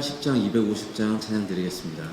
280장, 250장 찬양 드리겠습니다.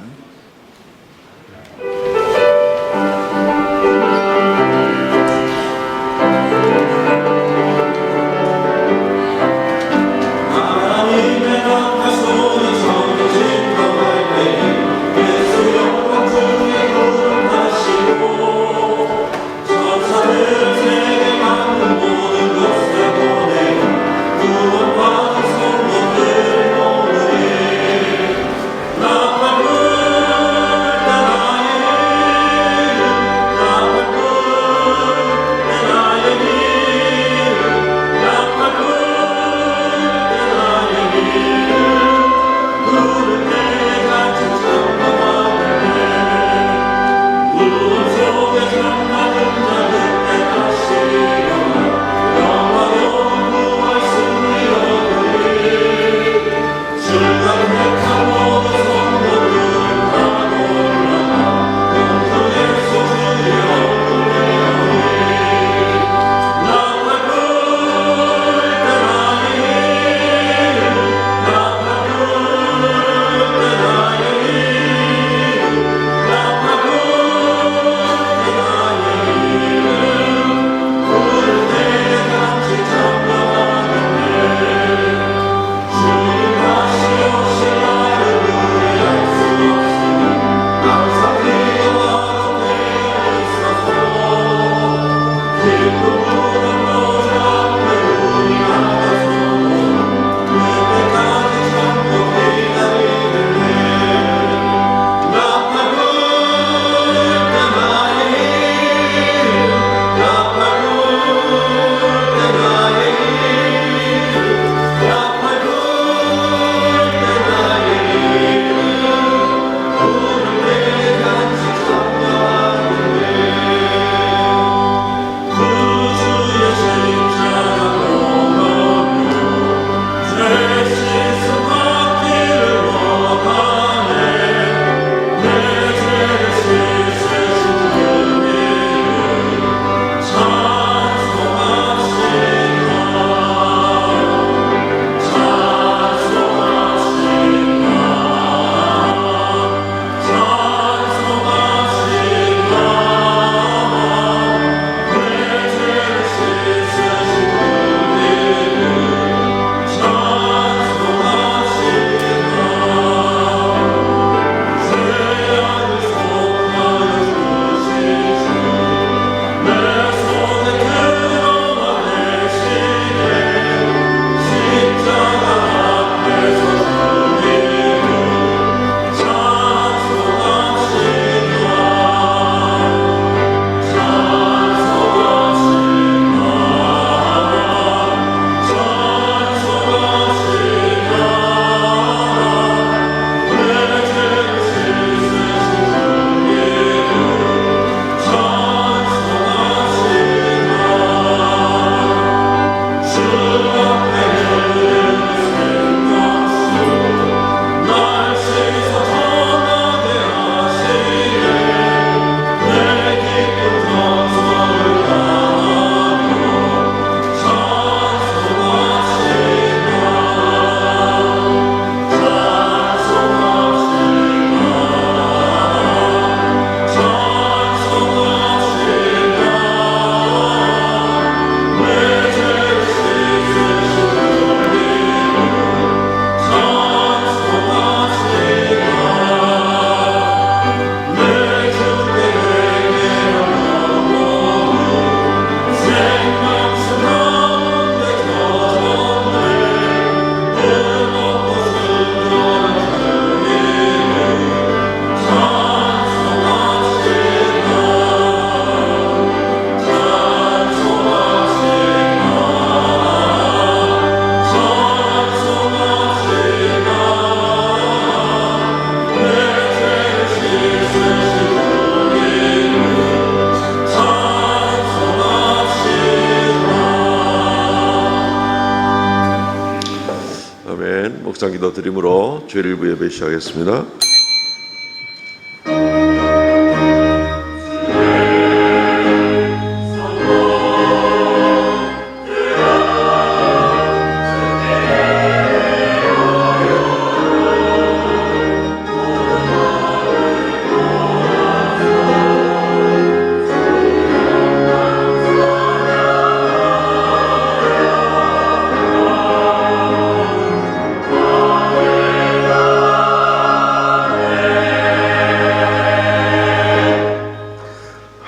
묵상 기도 드림으로 주일 일부 예배 시작하겠습니다.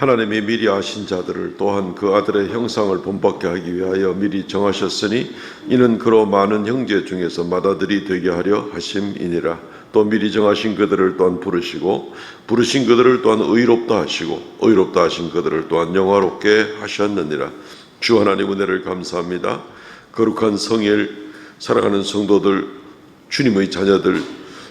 하나님이 미리 아신 자들을 또한 그 아들의 형상을 본받게 하기 위하여 미리 정하셨으니 이는 그로 많은 형제 중에서 맏아들이 되게 하려 하심이니라. 또 미리 정하신 그들을 또한 부르시고 부르신 그들을 또한 의롭다 하시고 의롭다 하신 그들을 또한 영화롭게 하셨느니라. 주 하나님 은혜를 감사합니다. 거룩한 성일 사랑하는 성도들, 주님의 자녀들,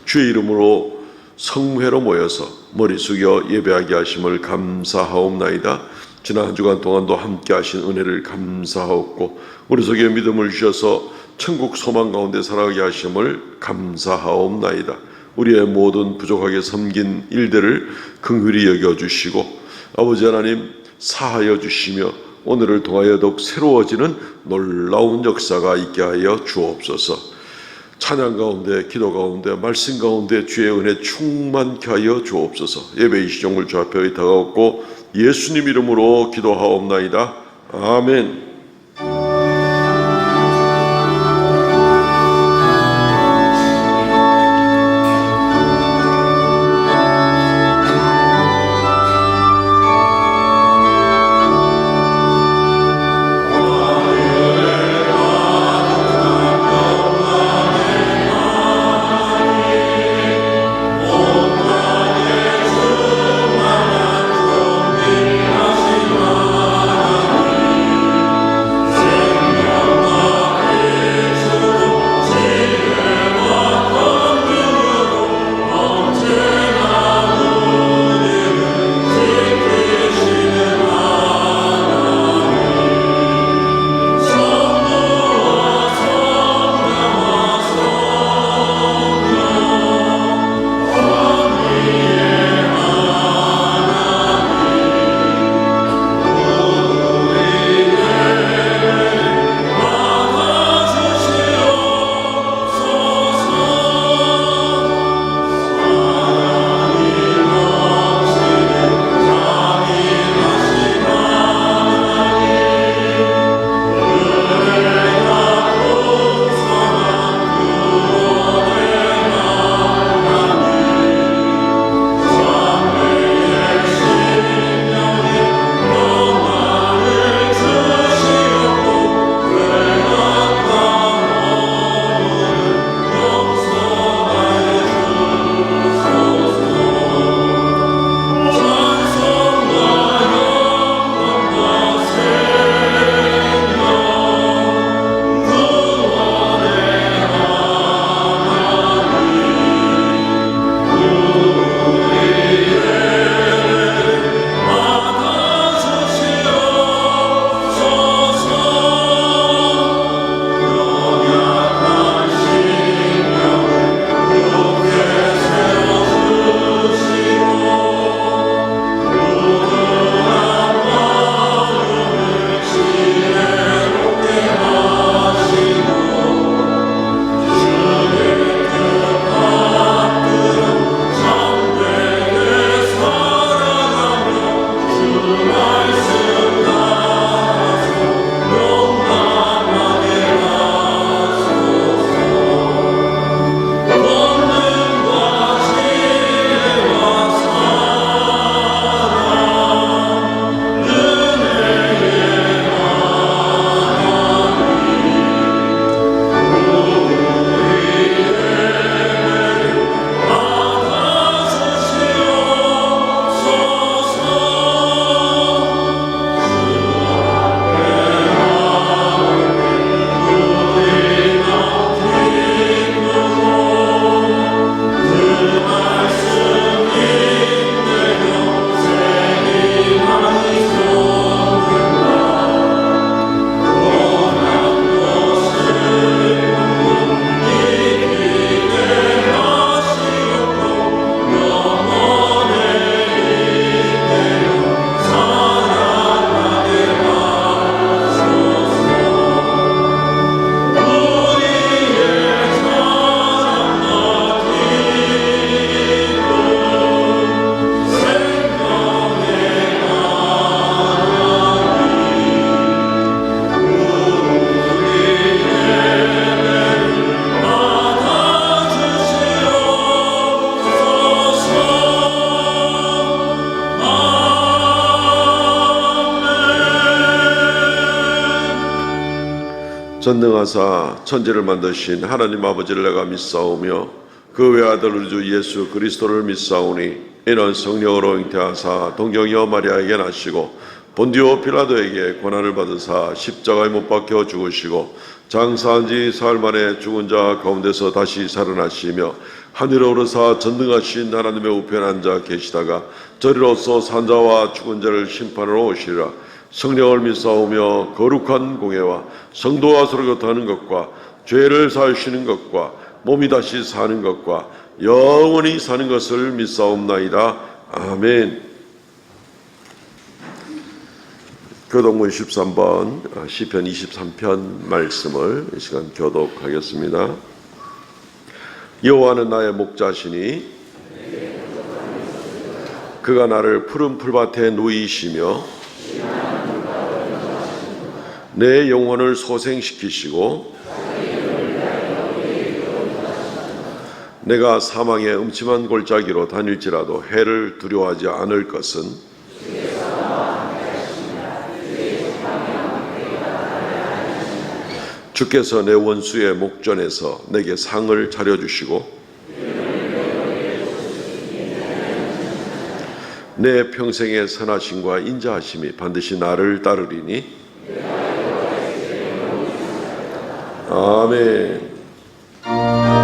주의 이름으로 성회로 모여서 머리 숙여 예배하게 하심을 감사하옵나이다. 지난 한 주간 동안도 함께 하신 은혜를 감사하옵고 우리 속에 믿음을 주셔서 천국 소망 가운데 살아가게 하심을 감사하옵나이다. 우리의 모든 부족하게 섬긴 일들을 긍휼히 여겨주시고 아버지 하나님 사하여 주시며 오늘을 통하여 더욱 새로워지는 놀라운 역사가 있게 하여 주옵소서. 찬양 가운데, 기도 가운데, 말씀 가운데 주의 은혜 충만케 하여 주옵소서. 예배 이 시종을 주 앞에 의탁하옵고 예수님 이름으로 기도하옵나이다. 아멘. 전능하사 천지를 만드신 하나님 아버지를 내가 믿사오며 그 외아들 우리 주 예수 그리스도를 믿사오니 이는 성령으로 잉태하사 동정녀 마리아에게 나시고 본디오 빌라도에게 고난을 받으사 십자가에 못 박혀 죽으시고 장사한 지 사흘 만에 죽은 자 가운데서 다시 살아나시며 하늘에 오르사 전능하신 하나님의 우편에 앉아 계시다가 저리로서 산자와 죽은 자를 심판하러 오시리라. 성령을 믿사오며 거룩한 공예와 성도와 서로 교통하는 것과 죄를 사하시는 것과 몸이 다시 사는 것과 영원히 사는 것을 믿사옵나이다. 아멘. 교독문 13번 시편 23편 말씀을 이 시간 교독하겠습니다. 여호와는 나의 목자시니 그가 나를 푸른 풀밭에 누이시며 내 영혼을 소생시키시고 내가 사망의 음침한 골짜기로 다닐지라도 해를 두려워하지 않을 것은 주께서 내 원수의 목전에서 내게 상을 차려주시고 내 평생의 선하심과 인자하심이 반드시 나를 따르리니 아멘. 주께서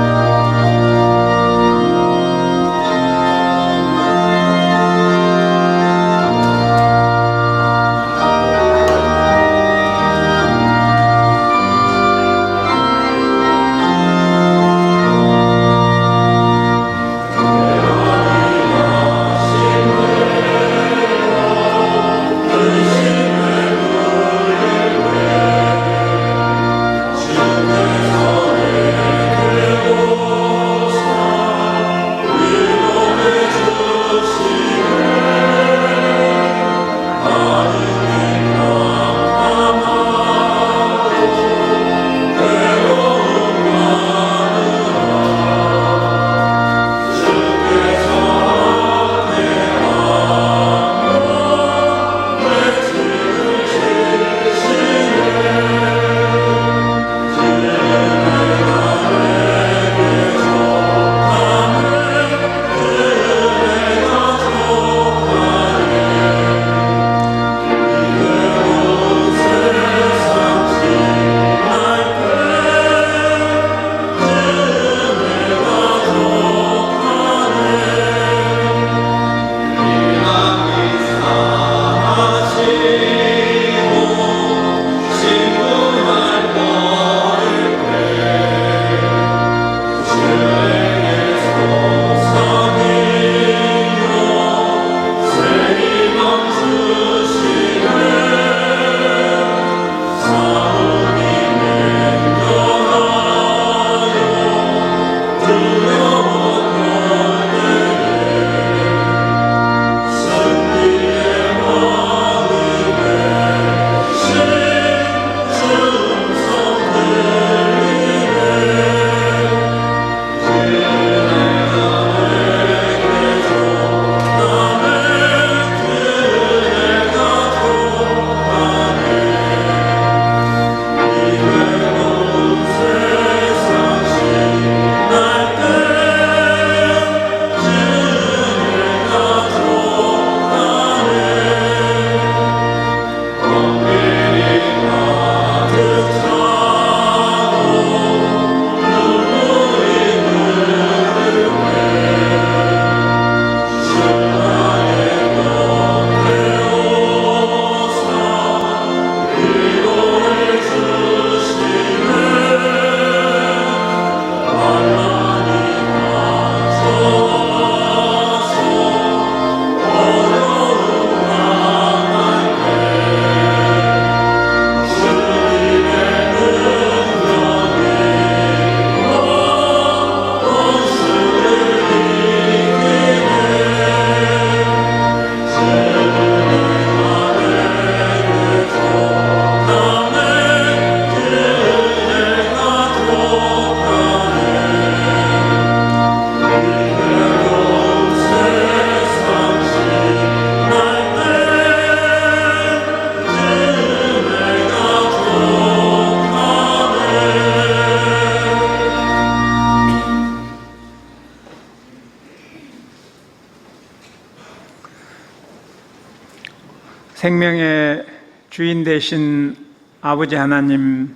생명의 주인 되신 아버지 하나님,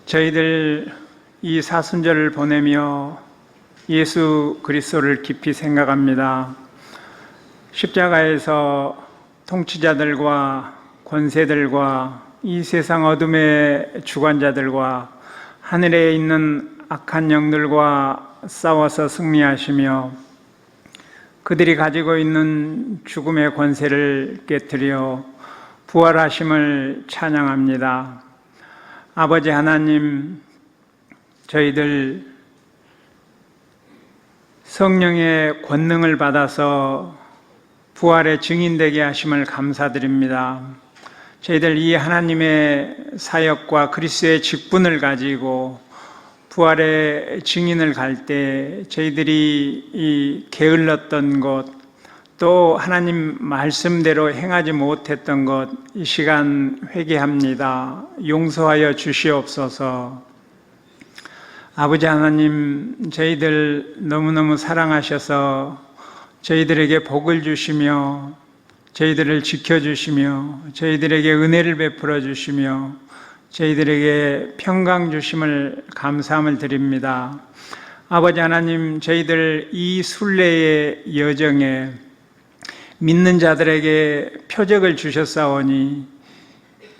저희들 이 사순절을 보내며 예수 그리스도를 깊이 생각합니다. 십자가에서 통치자들과 권세들과 이 세상 어둠의 주관자들과 하늘에 있는 악한 영들과 싸워서 승리하시며 그들이 가지고 있는 죽음의 권세를 깨뜨려 부활하심을 찬양합니다. 아버지 하나님, 저희들 성령의 권능을 받아서 부활의 증인되게 하심을 감사드립니다. 저희들 이 하나님의 사역과 그리스도의 직분을 가지고 부활의 증인을 갈 때 저희들이 이 게을렀던 것, 또 하나님 말씀대로 행하지 못했던 것, 이 시간 회개합니다. 용서하여 주시옵소서. 아버지 하나님, 저희들 너무너무 사랑하셔서 저희들에게 복을 주시며 저희들을 지켜주시며 저희들에게 은혜를 베풀어 주시며 저희들에게 평강 주심을 감사함을 드립니다. 아버지 하나님, 저희들 이 순례의 여정에 믿는 자들에게 표적을 주셨사오니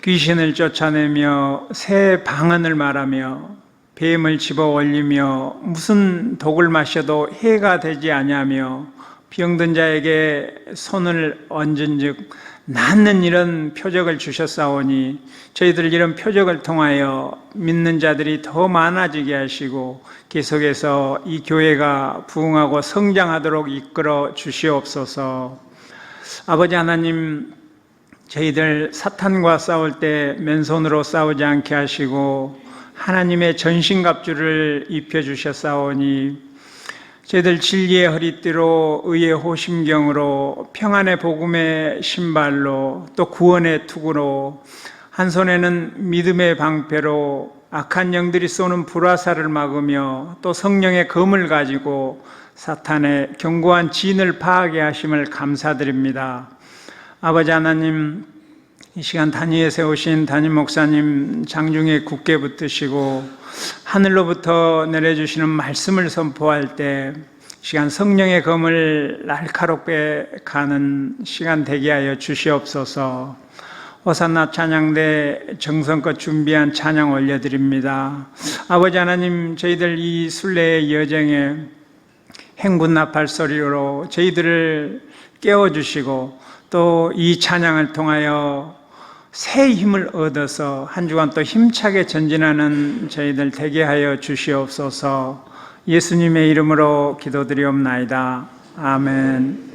귀신을 쫓아내며 새 방언을 말하며 뱀을 집어 올리며 무슨 독을 마셔도 해가 되지 아니하며 병든 자에게 손을 얹은즉 낫는 이런 표적을 주셨사오니 저희들 이런 표적을 통하여 믿는 자들이 더 많아지게 하시고 계속해서 이 교회가 부흥하고 성장하도록 이끌어 주시옵소서. 아버지 하나님, 저희들 사탄과 싸울 때 맨손으로 싸우지 않게 하시고 하나님의 전신갑주를 입혀주셨사오니 저희들 진리의 허리띠로 의의 호심경으로 평안의 복음의 신발로 또 구원의 투구로 한 손에는 믿음의 방패로 악한 영들이 쏘는 불화살을 막으며 또 성령의 검을 가지고 사탄의 견고한 진을 파하게 하심을 감사드립니다. 아버지 하나님, 이 시간 단위에 세우신 담임 목사님 장중에 굳게 붙드시고 하늘로부터 내려주시는 말씀을 선포할 때 시간 성령의 검을 날카롭게 가는 시간 되게 하여 주시옵소서. 호산나 찬양대 정성껏 준비한 찬양 올려드립니다. 아버지 하나님, 저희들 이 순례의 여정에 행군 나팔 소리로 저희들을 깨워주시고 또 이 찬양을 통하여 새 힘을 얻어서 한 주간 또 힘차게 전진하는 저희들 되게 하여 주시옵소서. 예수님의 이름으로 기도드리옵나이다. 아멘.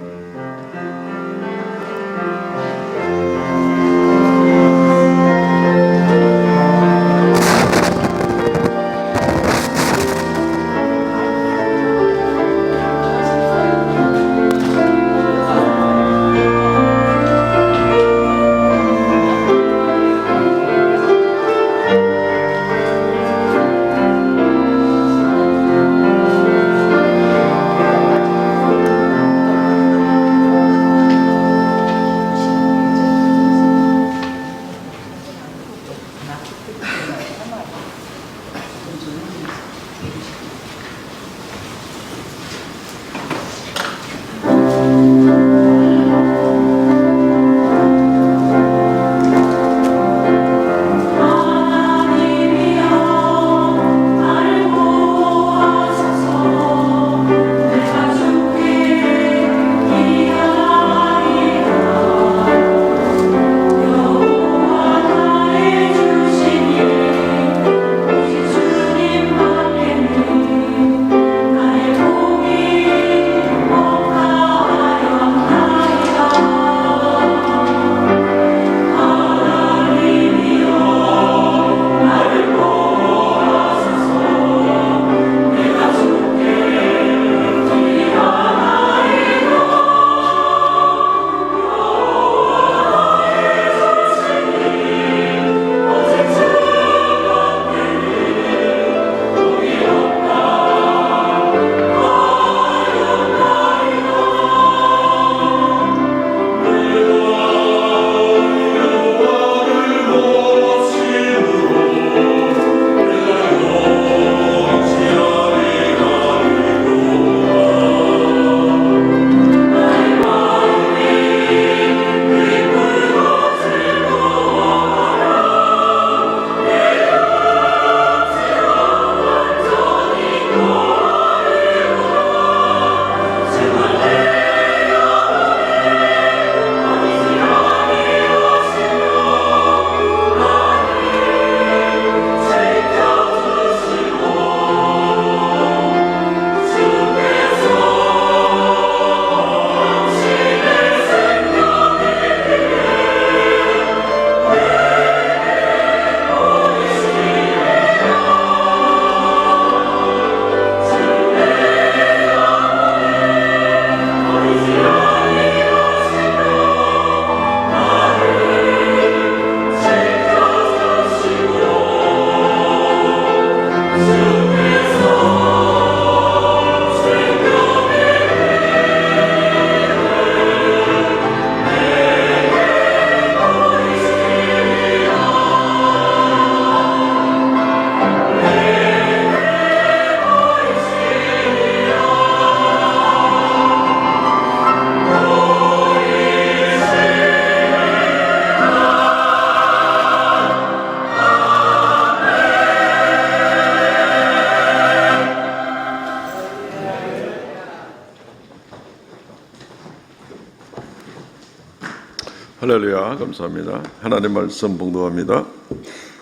할렐루야, 감사합니다. 하나님 말씀 봉독합니다.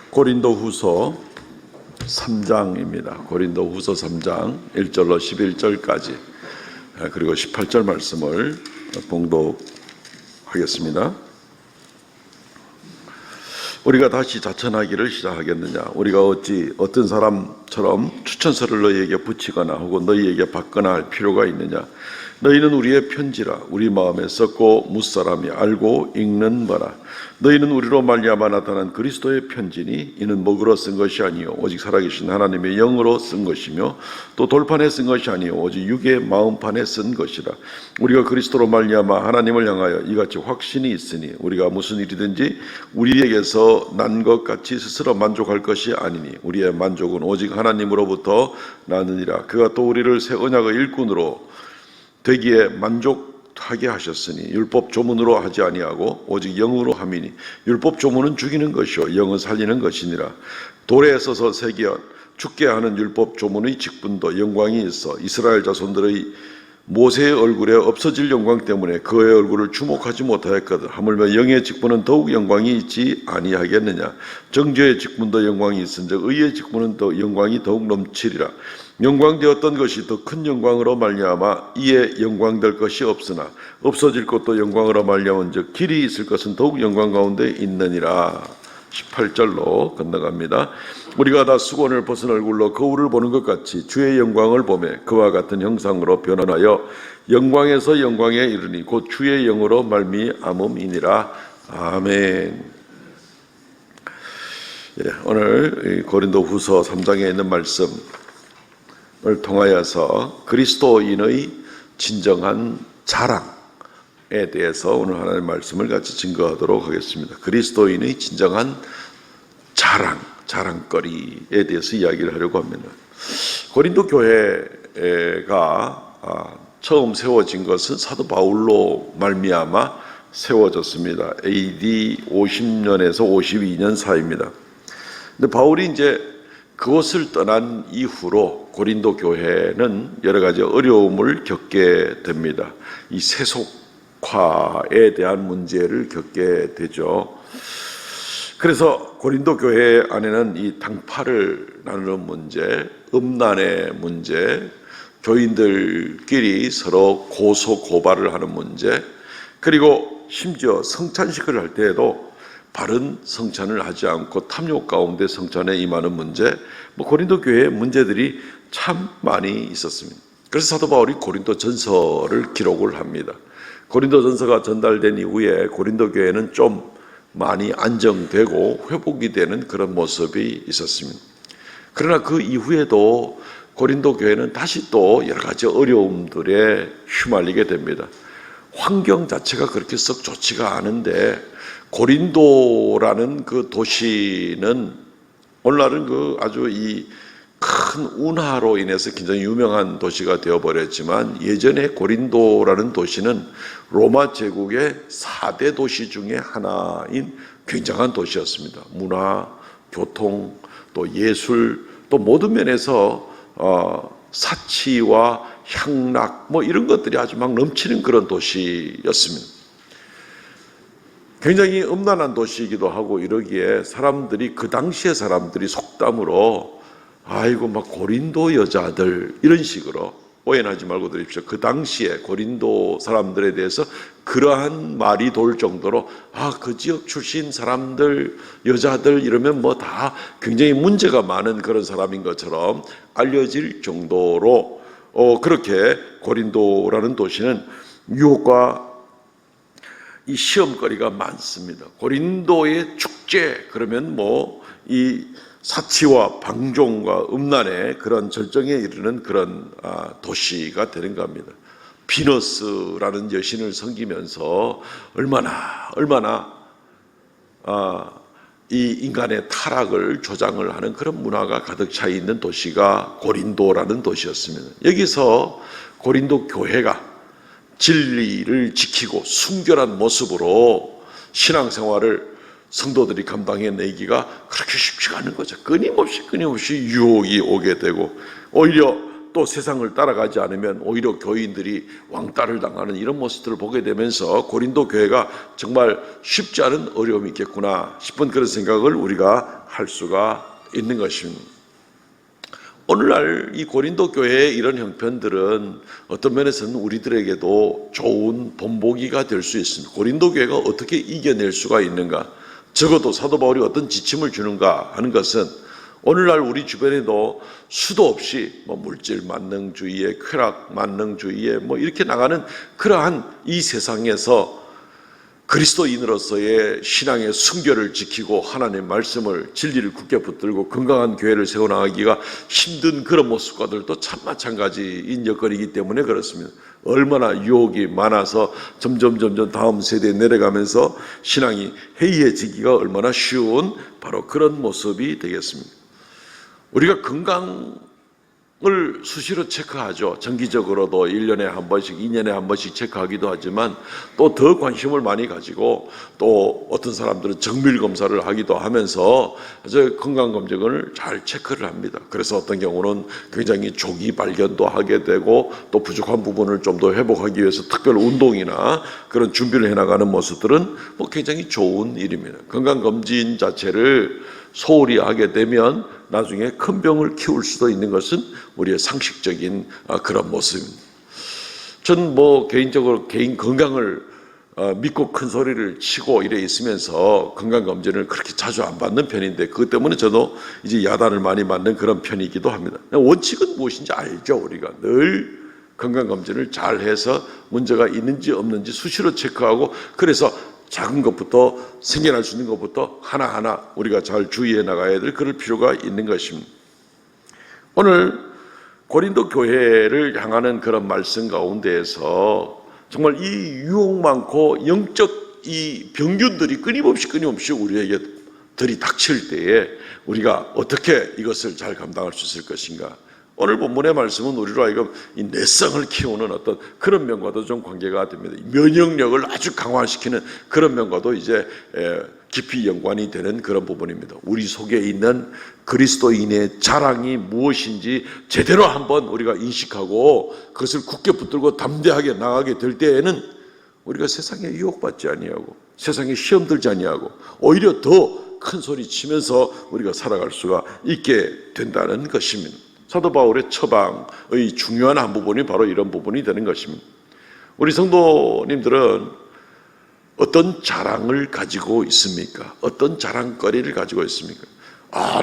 고린도후서 3장입니다. 고린도후서 3장 1절로 11절까지 그리고 18절 말씀을 봉독하겠습니다. 우리가 다시 자천하기를 시작하겠느냐? 우리가 어찌 어떤 사람처럼 추천서를 너희에게 붙이거나 혹은 너희에게 받거나 할 필요가 있느냐? 너희는 우리의 편지라 우리 마음에 썼고 무사람이 알고 읽는 바라. 너희는 우리로 말미암아 나타난 그리스도의 편지니 이는 먹으로 쓴 것이 아니요 오직 살아계신 하나님의 영으로 쓴 것이며 또 돌판에 쓴 것이 아니요 오직 육의 마음판에 쓴 것이라. 우리가 그리스도로 말미암아 하나님을 향하여 이같이 확신이 있으니 우리가 무슨 일이든지 우리에게서 난 것 같이 스스로 만족할 것이 아니니 우리의 만족은 오직 하나님으로부터 나느니라. 그가 또 우리를 새 언약의 일꾼으로 되기에 만족하게 하셨으니 율법 조문으로 하지 아니하고 오직 영으로 함이니 율법 조문은 죽이는 것이요 영은 살리는 것이니라. 돌에 써서 새겨 죽게 하는 율법 조문의 직분도 영광이 있어 이스라엘 자손들의 모세의 얼굴에 없어질 영광 때문에 그의 얼굴을 주목하지 못하였거든. 하물며 영의 직분은 더욱 영광이 있지 아니하겠느냐? 정죄의 직분도 영광이 있은즉 의의 직분은 더 영광이 더욱 넘치리라. 영광되었던 것이 더 큰 영광으로 말미암아 이에 영광될 것이 없으나 없어질 것도 영광으로 말미암은즉 길이 있을 것은 더욱 영광 가운데 있느니라. 18절로 건너갑니다. 우리가 다 수건을 벗은 얼굴로 거울을 보는 것 같이 주의 영광을 보매 그와 같은 형상으로 변화하여 영광에서 영광에 이르니 곧 주의 영으로 말미암음이니라. 아멘. 오늘 고린도후서 3장에 있는 말씀을 통하여서 그리스도인의 진정한 자랑에 대해서 오늘 하나님의 말씀을 같이 증거하도록 하겠습니다. 그리스도인의 진정한 자랑거리에 대해서 이야기를 하려고 합니다. 고린도 교회가 처음 세워진 것은 사도 바울로 말미암아 세워졌습니다. AD 50년에서 52년 사이입니다. 근데 바울이 이제 그것을 떠난 이후로 고린도 교회는 여러 가지 어려움을 겪게 됩니다. 이 세속화에 대한 문제를 겪게 되죠. 그래서 고린도 교회 안에는 이 당파를 나누는 문제, 음란의 문제, 교인들끼리 서로 고소 고발을 하는 문제, 그리고 심지어 성찬식을 할 때에도 바른 성찬을 하지 않고 탐욕 가운데 성찬에 임하는 문제, 고린도 교회의 문제들이 참 많이 있었습니다. 그래서 사도 바울이 고린도 전서를 기록을 합니다. 고린도 전서가 전달된 이후에 고린도 교회는 좀 많이 안정되고 회복이 되는 그런 모습이 있었습니다. 그러나 그 이후에도 고린도 교회는 다시 또 여러 가지 어려움들에 휘말리게 됩니다. 환경 자체가 그렇게 썩 좋지가 않은데 고린도라는 그 도시는 오늘날은 그 아주 이 큰 운하로 인해서 굉장히 유명한 도시가 되어버렸지만 예전에 고린도라는 도시는 로마 제국의 4대 도시 중에 하나인 굉장한 도시였습니다. 문화, 교통, 또 예술, 또 모든 면에서 사치와 향락 이런 것들이 아주 막 넘치는 그런 도시였습니다. 굉장히 음란한 도시이기도 하고 이러기에 사람들이 그 당시의 사람들이 속담으로 아이고 막 고린도 여자들 이런 식으로 오해하지 말고 들으십시오. 그 당시에 고린도 사람들에 대해서 그러한 말이 돌 정도로 그 지역 출신 사람들 여자들 이러면 다 굉장히 문제가 많은 그런 사람인 것처럼 알려질 정도로 그렇게 고린도라는 도시는 유혹과 이 시험거리가 많습니다. 고린도의 축제 그러면 이 사치와 방종과 음란의 그런 절정에 이르는 그런 도시가 되는 겁니다. 비너스라는 여신을 섬기면서 얼마나 이 인간의 타락을 조장을 하는 그런 문화가 가득 차 있는 도시가 고린도라는 도시였습니다. 여기서 고린도 교회가 진리를 지키고 순결한 모습으로 신앙생활을 성도들이 감당해내기가 그렇게 쉽지가 않은 거죠. 끊임없이 유혹이 오게 되고 오히려 또 세상을 따라가지 않으면 오히려 교인들이 왕따를 당하는 이런 모습들을 보게 되면서 고린도 교회가 정말 쉽지 않은 어려움이 있겠구나 싶은 그런 생각을 우리가 할 수가 있는 것입니다. 오늘날 이 고린도 교회의 이런 형편들은 어떤 면에서는 우리들에게도 좋은 본보기가 될 수 있습니다. 고린도 교회가 어떻게 이겨낼 수가 있는가, 적어도 사도 바울이 어떤 지침을 주는가 하는 것은 오늘날 우리 주변에도 수도 없이 물질 만능주의에, 쾌락 만능주의에 이렇게 나가는 그러한 이 세상에서 그리스도인으로서의 신앙의 순결을 지키고 하나님의 말씀을, 진리를 굳게 붙들고 건강한 교회를 세워나가기가 힘든 그런 모습과들도 참 마찬가지인 여건이기 때문에 그렇습니다. 얼마나 유혹이 많아서 점점 다음 세대에 내려가면서 신앙이 해이해지기가 얼마나 쉬운 바로 그런 모습이 되겠습니다. 우리가 건강을 수시로 체크하죠. 정기적으로도 1년에 한 번씩, 2년에 한 번씩 체크하기도 하지만 또 더 관심을 많이 가지고 또 어떤 사람들은 정밀 검사를 하기도 하면서 건강검진을 잘 체크를 합니다. 그래서 어떤 경우는 굉장히 조기 발견도 하게 되고 또 부족한 부분을 좀 더 회복하기 위해서 특별 운동이나 그런 준비를 해나가는 모습들은 굉장히 좋은 일입니다. 건강검진 자체를 소홀히 하게 되면 나중에 큰 병을 키울 수도 있는 것은 우리의 상식적인 그런 모습입니다. 전 개인적으로 개인 건강을 믿고 큰 소리를 치고 이래 있으면서 건강검진을 그렇게 자주 안 받는 편인데 그것 때문에 저도 이제 야단을 많이 맞는 그런 편이기도 합니다. 원칙은 무엇인지 알죠. 우리가 늘 건강검진을 잘 해서 문제가 있는지 없는지 수시로 체크하고, 그래서 작은 것부터, 생겨날 수 있는 것부터 하나하나 우리가 잘 주의해 나가야 될 그럴 필요가 있는 것입니다. 오늘 고린도 교회를 향하는 그런 말씀 가운데에서 정말 이 유혹 많고 영적 이 병균들이 끊임없이 우리에게 들이닥칠 때에 우리가 어떻게 이것을 잘 감당할 수 있을 것인가. 오늘 본문의 말씀은 우리로 하여금 이 내성을 키우는 어떤 그런 면과도 좀 관계가 됩니다. 면역력을 아주 강화시키는 그런 면과도 이제 깊이 연관이 되는 그런 부분입니다. 우리 속에 있는 그리스도인의 자랑이 무엇인지 제대로 한번 우리가 인식하고 그것을 굳게 붙들고 담대하게 나가게 될 때에는 우리가 세상에 유혹받지 아니하고 세상에 시험 들지 아니하고 오히려 더 큰 소리 치면서 우리가 살아갈 수가 있게 된다는 것입니다. 사도 바울의 처방의 중요한 한 부분이 바로 이런 부분이 되는 것입니다. 우리 성도님들은 어떤 자랑을 가지고 있습니까? 어떤 자랑거리를 가지고 있습니까?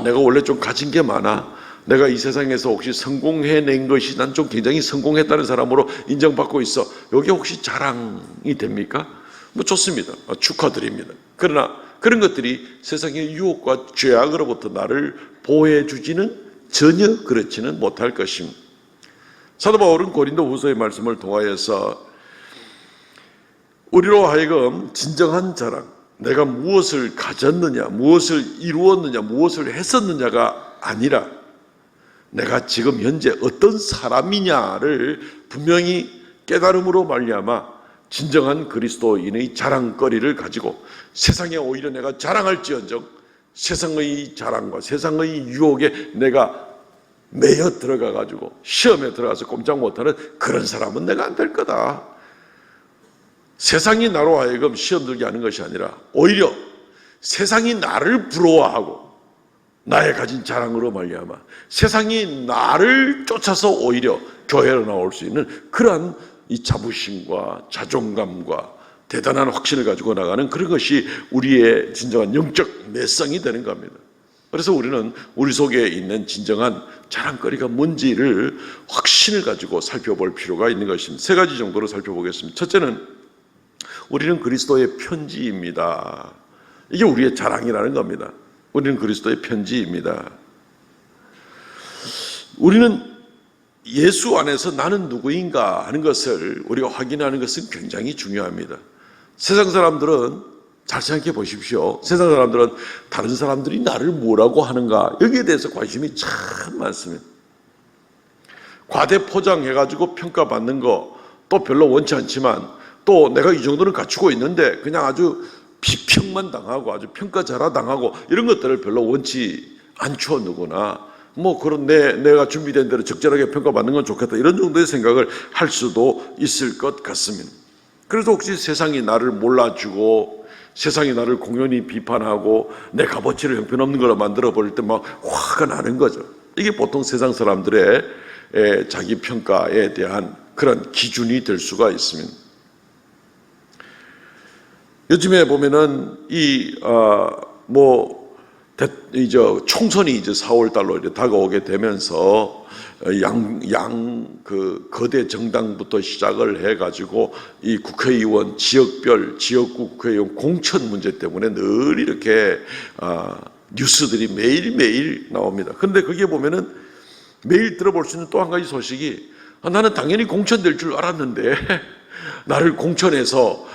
내가 원래 좀 가진 게 많아. 내가 이 세상에서 혹시 성공해낸 것이 난 좀 굉장히 성공했다는 사람으로 인정받고 있어. 이게 혹시 자랑이 됩니까? 좋습니다. 축하드립니다. 그러나 그런 것들이 세상의 유혹과 죄악으로부터 나를 보호해 주지는 전혀 그렇지는 못할 것입니다. 사도 바울은 고린도 후서의 말씀을 통하여서 우리로 하여금 진정한 자랑, 내가 무엇을 가졌느냐, 무엇을 이루었느냐, 무엇을 했었느냐가 아니라 내가 지금 현재 어떤 사람이냐를 분명히 깨달음으로 말미암아 진정한 그리스도인의 자랑거리를 가지고 세상에 오히려 내가 자랑할지언정 세상의 자랑과 세상의 유혹에 내가 매여 들어가 가지고 시험에 들어가서 꼼짝 못하는 그런 사람은 내가 안 될 거다. 세상이 나로 하여금 시험 들게 하는 것이 아니라 오히려 세상이 나를 부러워하고 나의 가진 자랑으로 말미암아 세상이 나를 쫓아서 오히려 교회로 나올 수 있는 그러한 이 자부심과 자존감과 대단한 확신을 가지고 나가는 그런 것이 우리의 진정한 영적 내성이 되는 겁니다. 그래서 우리는 우리 속에 있는 진정한 자랑거리가 뭔지를 확신을 가지고 살펴볼 필요가 있는 것입니다. 세 가지 정도로 살펴보겠습니다. 첫째는 우리는 그리스도의 편지입니다. 이게 우리의 자랑이라는 겁니다. 우리는 그리스도의 편지입니다. 우리는 예수 안에서 나는 누구인가 하는 것을 우리가 확인하는 것은 굉장히 중요합니다. 세상 사람들은 잘 생각해 보십시오. 세상 사람들은 다른 사람들이 나를 뭐라고 하는가 여기에 대해서 관심이 참 많습니다. 과대 포장해가지고 평가받는 거 또 별로 원치 않지만 또 내가 이 정도는 갖추고 있는데 그냥 아주 비평만 당하고 아주 평가자라 당하고 이런 것들을 별로 원치 않죠. 누구나 뭐 그런 내가 준비된 대로 적절하게 평가받는 건 좋겠다, 이런 정도의 생각을 할 수도 있을 것 같습니다. 그래서 혹시 세상이 나를 몰라주고 세상이 나를 공연히 비판하고 내 값어치를 형편없는 걸로 만들어 버릴 때 막 화가 나는 거죠. 이게 보통 세상 사람들의 자기 평가에 대한 그런 기준이 될 수가 있습니다. 요즘에 보면은 이제 총선이 이제 4월 달로 이제 다가오게 되면서 그 거대 정당부터 시작을 해가지고 이 국회의원 지역별 지역구 국회의원 공천 문제 때문에 늘 이렇게 뉴스들이 매일매일 나옵니다. 그런데 거기에 보면은 매일 들어볼 수 있는 또 한 가지 소식이, 나는 당연히 공천될 줄 알았는데 나를 공천해서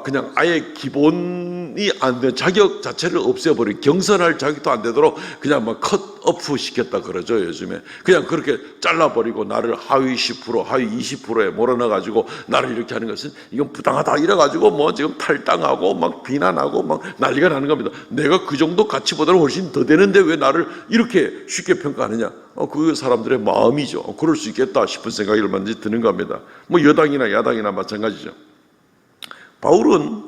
그냥 아예 기본이 안 된 자격 자체를 없애버린, 경선할 자격도 안 되도록 그냥 막 컷오프 시켰다 그러죠, 요즘에. 그냥 그렇게 잘라버리고 나를 하위 10%, 하위 20%에 몰아넣어가지고 나를 이렇게 하는 것은 이건 부당하다 이래가지고 뭐 지금 탈당하고 막 비난하고 막 난리가 나는 겁니다. 내가 그 정도 가치보다는 훨씬 더 되는데 왜 나를 이렇게 쉽게 평가하느냐. 그 사람들의 마음이죠. 그럴 수 있겠다 싶은 생각이 얼마든지 드는 겁니다. 뭐 여당이나 야당이나 마찬가지죠. 바울은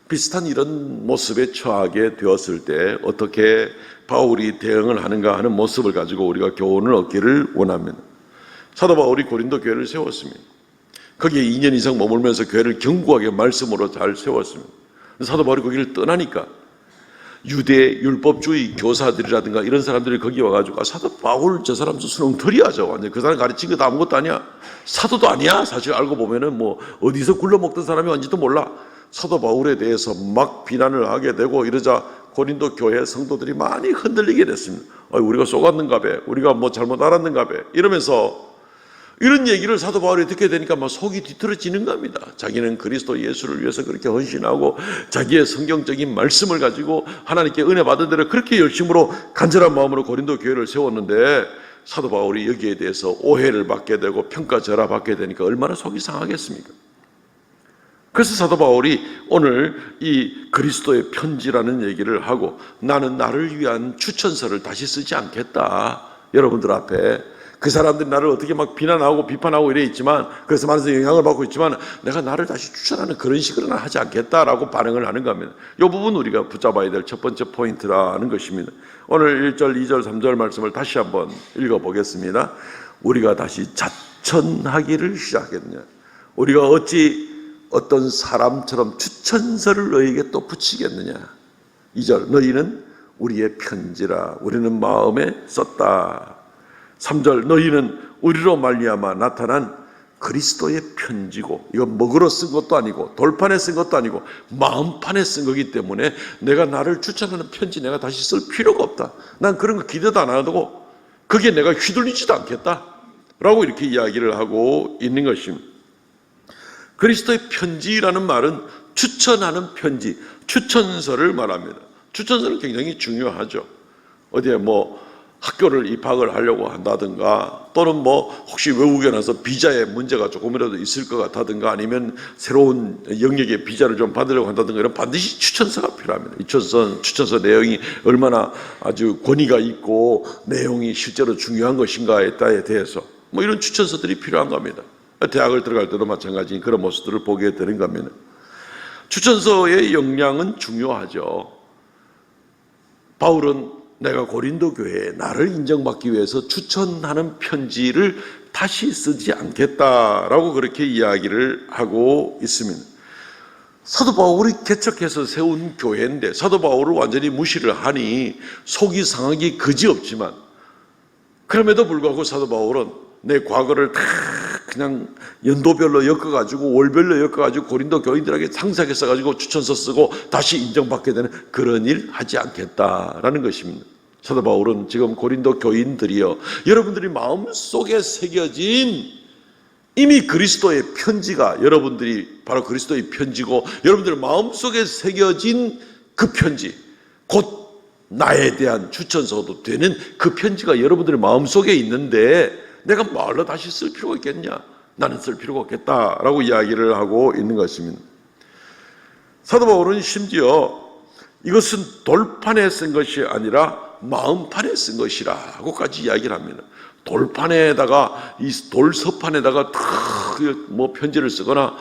비슷한 이런 모습에 처하게 되었을 때 어떻게 바울이 대응을 하는가 하는 모습을 가지고 우리가 교훈을 얻기를 원합니다. 사도 바울이 고린도 교회를 세웠습니다. 거기에 2년 이상 머물면서 교회를 견고하게 말씀으로 잘 세웠습니다. 사도 바울이 거기를 떠나니까 유대 율법주의 교사들이라든가 이런 사람들이 거기 와가지고 사도 바울 저 사람 수렁털이야죠. 완전 그 사람 가르친 거 다 아무것도 아니야. 사도도 아니야. 사실 알고 보면은 뭐 어디서 굴러먹던 사람이 언지도 몰라. 사도 바울에 대해서 막 비난을 하게 되고 이러자 고린도 교회 성도들이 많이 흔들리게 됐습니다. 우리가 속았는가 봐. 우리가 뭐 잘못 알았는가 봐. 이러면서 이런 얘기를 사도 바울이 듣게 되니까 막 속이 뒤틀어지는 겁니다. 자기는 그리스도 예수를 위해서 그렇게 헌신하고 자기의 성경적인 말씀을 가지고 하나님께 은혜 받은 대로 그렇게 열심으로 간절한 마음으로 고린도 교회를 세웠는데 사도 바울이 여기에 대해서 오해를 받게 되고 평가절하 받게 되니까 얼마나 속이 상하겠습니까? 그래서 사도 바울이 오늘 이 그리스도의 편지라는 얘기를 하고, 나는 나를 위한 추천서를 다시 쓰지 않겠다. 여러분들 앞에 그 사람들이 나를 어떻게 막 비난하고 비판하고 이래 있지만, 그래서 많은 영향을 받고 있지만 내가 나를 다시 추천하는 그런 식으로는 하지 않겠다라고 반응을 하는 겁니다. 이 부분 우리가 붙잡아야 될 첫 번째 포인트라는 것입니다. 오늘 1절, 2절, 3절 말씀을 다시 한번 읽어보겠습니다. 우리가 다시 자천하기를 시작했느냐. 우리가 어찌 어떤 사람처럼 추천서를 너희에게 또 붙이겠느냐. 2절, 너희는 우리의 편지라 우리는 마음에 썼다. 3절, 너희는 우리로 말미암아 나타난 그리스도의 편지고, 이건 먹으러 쓴 것도 아니고 돌판에 쓴 것도 아니고 마음판에 쓴 거기 때문에 내가 나를 추천하는 편지 내가 다시 쓸 필요가 없다. 난 그런 거 기대도 안 하고 거기에 내가 휘둘리지도 않겠다 라고 이렇게 이야기를 하고 있는 것입니다. 그리스도의 편지라는 말은 추천하는 편지, 추천서를 말합니다. 추천서는 굉장히 중요하죠. 어디에 뭐 학교를 입학을 하려고 한다든가, 또는 뭐 혹시 외국에 나서 비자에 문제가 조금이라도 있을 것 같다든가, 아니면 새로운 영역의 비자를 좀 받으려고 한다든가, 이런 반드시 추천서가 필요합니다. 이 추천서 내용이 얼마나 아주 권위가 있고 내용이 실제로 중요한 것인가에 대해서 뭐 이런 추천서들이 필요한 겁니다. 대학을 들어갈 때도 마찬가지 그런 모습들을 보게 되는 겁니다. 추천서의 역량은 중요하죠. 바울은 내가 고린도 교회에 나를 인정받기 위해서 추천하는 편지를 다시 쓰지 않겠다라고 그렇게 이야기를 하고 있습니다. 사도 바울이 개척해서 세운 교회인데 사도 바울을 완전히 무시를 하니 속이 상하기 그지없지만, 그럼에도 불구하고 사도 바울은 내 과거를 다 그냥 연도별로 엮어가지고 월별로 엮어가지고 고린도 교인들에게 상세하게 써가지고 추천서 쓰고 다시 인정받게 되는 그런 일 하지 않겠다라는 것입니다. 사도 바울은 지금 고린도 교인들이요, 여러분들이 마음속에 새겨진 이미 그리스도의 편지가, 여러분들이 바로 그리스도의 편지고 여러분들 마음속에 새겨진 그 편지, 곧 나에 대한 추천서도 되는 그 편지가 여러분들의 마음속에 있는데 내가 말로 다시 쓸 필요가 있겠냐? 나는 쓸 필요가 없겠다라고 이야기를 하고 있는 것입니다. 사도 바울은 심지어 이것은 돌판에 쓴 것이 아니라 마음판에 쓴 것이라고까지 이야기를 합니다. 돌판에다가 이 돌서판에다가 뭐 편지를 쓰거나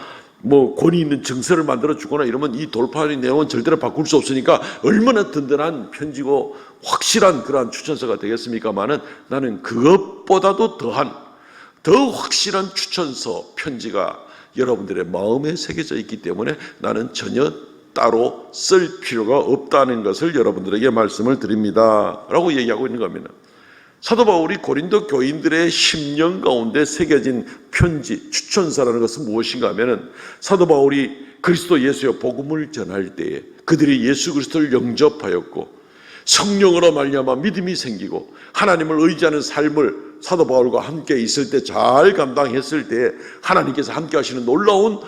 뭐 권위 있는 증서를 만들어 주거나 이러면 이 돌판의 내용은 절대로 바꿀 수 없으니까 얼마나 든든한 편지고 확실한 그러한 추천서가 되겠습니까마는 나는 그것보다도 더 확실한 추천서 편지가 여러분들의 마음에 새겨져 있기 때문에 나는 전혀 따로 쓸 필요가 없다는 것을 여러분들에게 말씀을 드립니다 라고 얘기하고 있는 겁니다. 사도 바울이 고린도 교인들의 심령 가운데 새겨진 편지, 추천서라는 것은 무엇인가 하면은 사도 바울이 그리스도 예수의 복음을 전할 때에 그들이 예수 그리스도를 영접하였고 성령으로 말미암아 믿음이 생기고 하나님을 의지하는 삶을 사도 바울과 함께 있을 때 잘 감당했을 때 하나님께서 함께 하시는 놀라운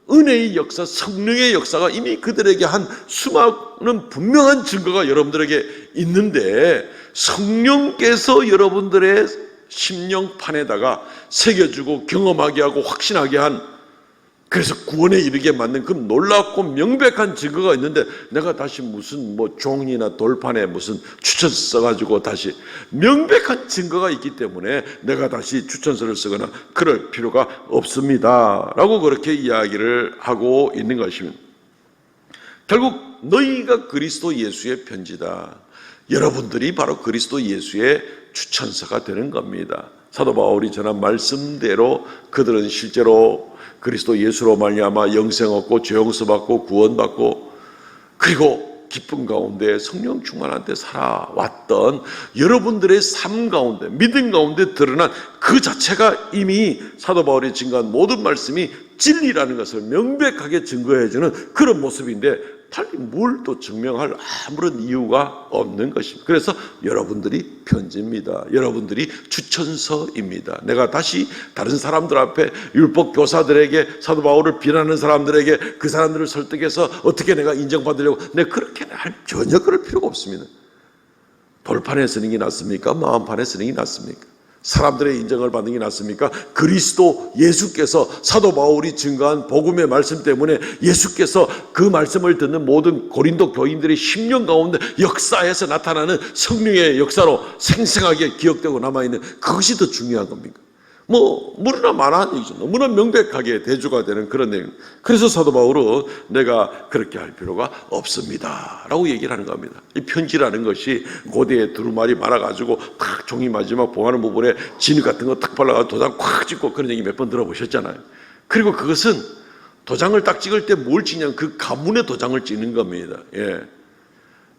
은혜의 역사, 성령의 역사가 이미 그들에게 한 수많은 분명한 증거가 여러분들에게 있는데 성령께서 여러분들의 심령판에다가 새겨주고 경험하게 하고 확신하게 한 그래서 구원에 이르게 만든 그 놀랍고 명백한 증거가 있는데 내가 다시 무슨 뭐 종이나 돌판에 무슨 추천서 써가지고 다시 명백한 증거가 있기 때문에 내가 다시 추천서를 쓰거나 그럴 필요가 없습니다 라고 그렇게 이야기를 하고 있는 것입니다. 결국 너희가 그리스도 예수의 편지다. 여러분들이 바로 그리스도 예수의 추천서가 되는 겁니다. 사도 바울이 전한 말씀대로 그들은 실제로 그리스도 예수로 말미암아 영생 얻고 죄 용서 받고 구원 받고 그리고 기쁨 가운데 성령 충만한 데 살아왔던 여러분들의 삶 가운데 믿음 가운데 드러난 그 자체가 이미 사도 바울이 증거한 모든 말씀이 진리라는 것을 명백하게 증거해 주는 그런 모습인데 달리 뭘 또 증명할 아무런 이유가 없는 것입니다. 그래서 여러분들이 편지입니다. 여러분들이 추천서입니다. 내가 다시 다른 사람들 앞에 율법 교사들에게 사도 바울을 비난하는 사람들에게 그 사람들을 설득해서 어떻게 내가 인정받으려고 그렇게 전혀 그럴 필요가 없습니다. 돌판에 쓰는 게 낫습니까? 마음판에 쓰는 게 낫습니까? 사람들의 인정을 받는 게 낫습니까? 그리스도 예수께서 사도 바울이 증거한 복음의 말씀 때문에 예수께서 그 말씀을 듣는 모든 고린도 교인들의 심령 가운데 역사에서 나타나는 성령의 역사로 생생하게 기억되고 남아있는 그것이 더 중요한 겁니까? 무르나 만한 얘기죠. 너무나 명백하게 대조가 되는 그런 내용. 그래서 사도 바울은 내가 그렇게 할 필요가 없습니다 라고 얘기를 하는 겁니다. 이 편지라는 것이 고대에 두루마리 말아가지고 탁 종이 마지막 봉하는 부분에 진흙 같은 거 탁 발라가지고 도장 콱 찍고 그런 얘기 몇 번 들어보셨잖아요. 그리고 그것은 도장을 딱 찍을 때 뭘 찍냐면 그 가문의 도장을 찍는 겁니다. 예.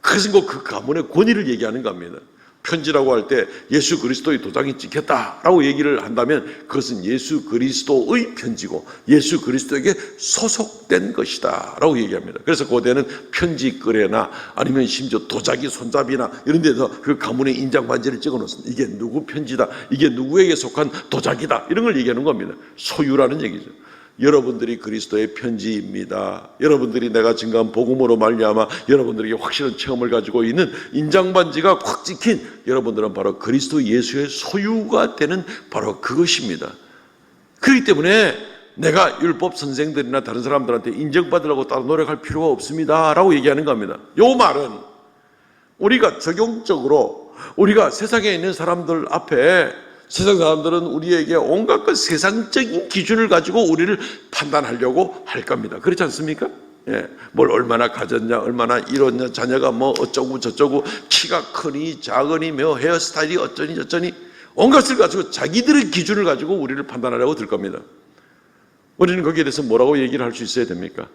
그래서 그 가문의 권위를 얘기하는 겁니다. 편지라고 할 때 예수 그리스도의 도장이 찍혔다라고 얘기를 한다면 그것은 예수 그리스도의 편지고 예수 그리스도에게 소속된 것이다 라고 얘기합니다. 그래서 고대는 편지거래나 아니면 심지어 도자기 손잡이나 이런 데서 그 가문의 인장 반지를 찍어 놓습니다. 이게 누구 편지다, 이게 누구에게 속한 도자기다 이런 걸 얘기하는 겁니다. 소유라는 얘기죠. 여러분들이 그리스도의 편지입니다. 여러분들이 내가 증거한 복음으로 말미암아 여러분들에게 확실한 체험을 가지고 있는 인장반지가 확 찍힌 여러분들은 바로 그리스도 예수의 소유가 되는 바로 그것입니다. 그렇기 때문에 내가 율법 선생들이나 다른 사람들한테 인정받으려고 따로 노력할 필요가 없습니다 라고 얘기하는 겁니다. 이 말은 우리가 적용적으로 우리가 세상에 있는 사람들 앞에 세상 사람들은 우리에게 온갖 그 세상적인 기준을 가지고 우리를 판단하려고 할 겁니다. 그렇지 않습니까? 예, 뭘 얼마나 가졌냐, 얼마나 이뤘냐, 자녀가 뭐 어쩌고 저쩌고, 키가 크니 작으니 헤어스타일이 어쩌니 저쩌니 온갖을 가지고 자기들의 기준을 가지고 우리를 판단하려고 들 겁니다. 우리는 거기에 대해서 뭐라고 얘기를 할 수 있어야 됩니까?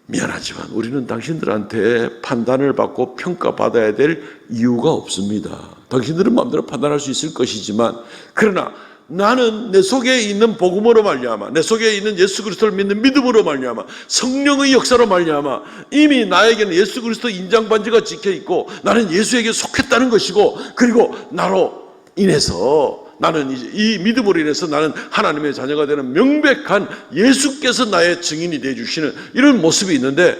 미안하지만 우리는 당신들한테 판단을 받고 평가받아야 될 이유가 없습니다. 당신들은 마음대로 판단할 수 있을 것이지만 그러나 나는 내 속에 있는 복음으로 말미암아 내 속에 있는 예수 그리스도를 믿는 믿음으로 말미암아 성령의 역사로 말미암아 이미 나에게는 예수 그리스도 인장반지가 찍혀있고 나는 예수에게 속했다는 것이고 그리고 나로 인해서 나는 이제 이 믿음으로 인해서 나는 하나님의 자녀가 되는 명백한 예수께서 나의 증인이 되어주시는 이런 모습이 있는데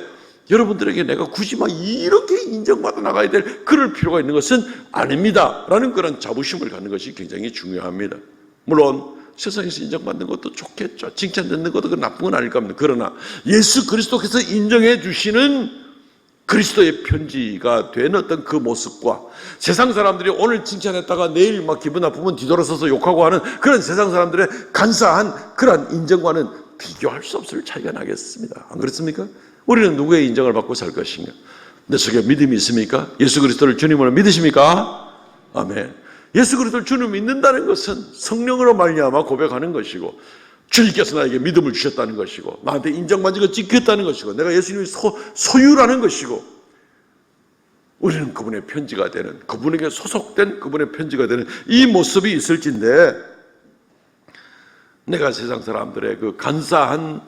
여러분들에게 내가 굳이 막 이렇게 인정받아 나가야 될 그럴 필요가 있는 것은 아닙니다 라는 그런 자부심을 갖는 것이 굉장히 중요합니다. 물론 세상에서 인정받는 것도 좋겠죠. 칭찬받는 것도 나쁜 건 아닐 겁니다. 그러나 예수 그리스도께서 인정해 주시는 그리스도의 편지가 된 어떤 그 모습과 세상 사람들이 오늘 칭찬했다가 내일 막 기분 나쁘면 뒤돌아서서 욕하고 하는 그런 세상 사람들의 간사한 그런 인정과는 비교할 수 없을 차이가 나겠습니다. 안 그렇습니까? 우리는 누구의 인정을 받고 살 것인가? 내 속에 믿음이 있습니까? 예수 그리스도를 주님으로 믿으십니까? 아멘. 예수 그리스도를 주님 믿는다는 것은 성령으로 말미암아 고백하는 것이고, 주님께서 나에게 믿음을 주셨다는 것이고, 나한테 인정받은 것 지켰다는 것이고, 내가 예수님의 소유라는 것이고, 우리는 그분의 편지가 되는, 그분에게 소속된 그분의 편지가 되는 이 모습이 있을진데, 내가 세상 사람들의 그 간사한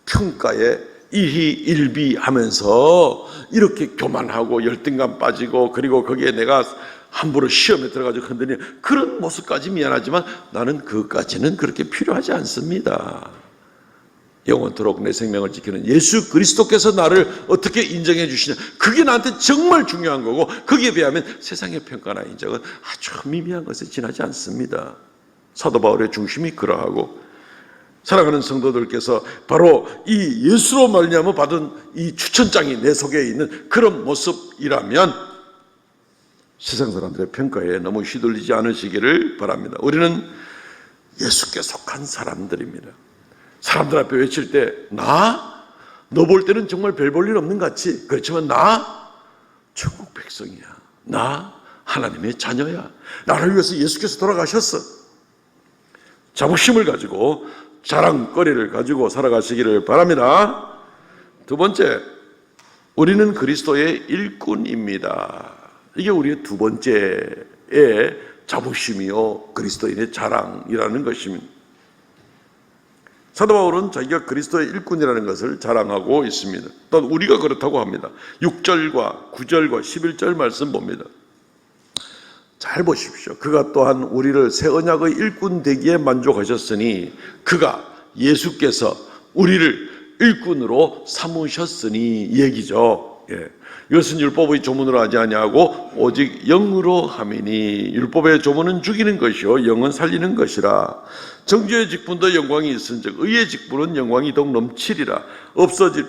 평가에 일희일비하면서 이렇게 교만하고 열등감 빠지고, 그리고 거기에 내가 함부로 시험에 들어가지고 흔들리는 그런 모습까지 미안하지만 나는 그까지는 그렇게 필요하지 않습니다. 영원토록 내 생명을 지키는 예수 그리스도께서 나를 어떻게 인정해 주시냐, 그게 나한테 정말 중요한 거고, 거기에 비하면 세상의 평가나 인정은 아주 미미한 것에 지나지 않습니다. 사도 바울의 중심이 그러하고, 사랑하는 성도들께서 바로 이 예수로 말미암아 받은 이 추천장이 내 속에 있는 그런 모습이라면 세상 사람들의 평가에 너무 휘둘리지 않으시기를 바랍니다. 우리는 예수께 속한 사람들입니다. 사람들 앞에 외칠 때 나? 너 볼 때는 정말 별 볼 일 없는 것 같지? 그렇지만 나 천국 백성이야. 나 하나님의 자녀야. 나를 위해서 예수께서 돌아가셨어. 자부심을 가지고 자랑거리를 가지고 살아가시기를 바랍니다. 두 번째, 우리는 그리스도의 일꾼입니다. 이게 우리의 두 번째의 자부심이요 그리스도인의 자랑이라는 것입니다. 사도 바울은 자기가 그리스도의 일꾼이라는 것을 자랑하고 있습니다. 또한 우리가 그렇다고 합니다. 6절과 9절과 11절 말씀 봅니다. 잘 보십시오. 그가 또한 우리를 새 언약의 일꾼 되기에 만족하셨으니, 그가 예수께서 우리를 일꾼으로 삼으셨으니 이 얘기죠. 이것은 율법의 조문으로 하지 아니하고 오직 영으로 함이니, 율법의 조문은 죽이는 것이요 영은 살리는 것이라. 정죄의 직분도 영광이 있은즉 의의 직분은 영광이 더욱 넘치리라. 없어질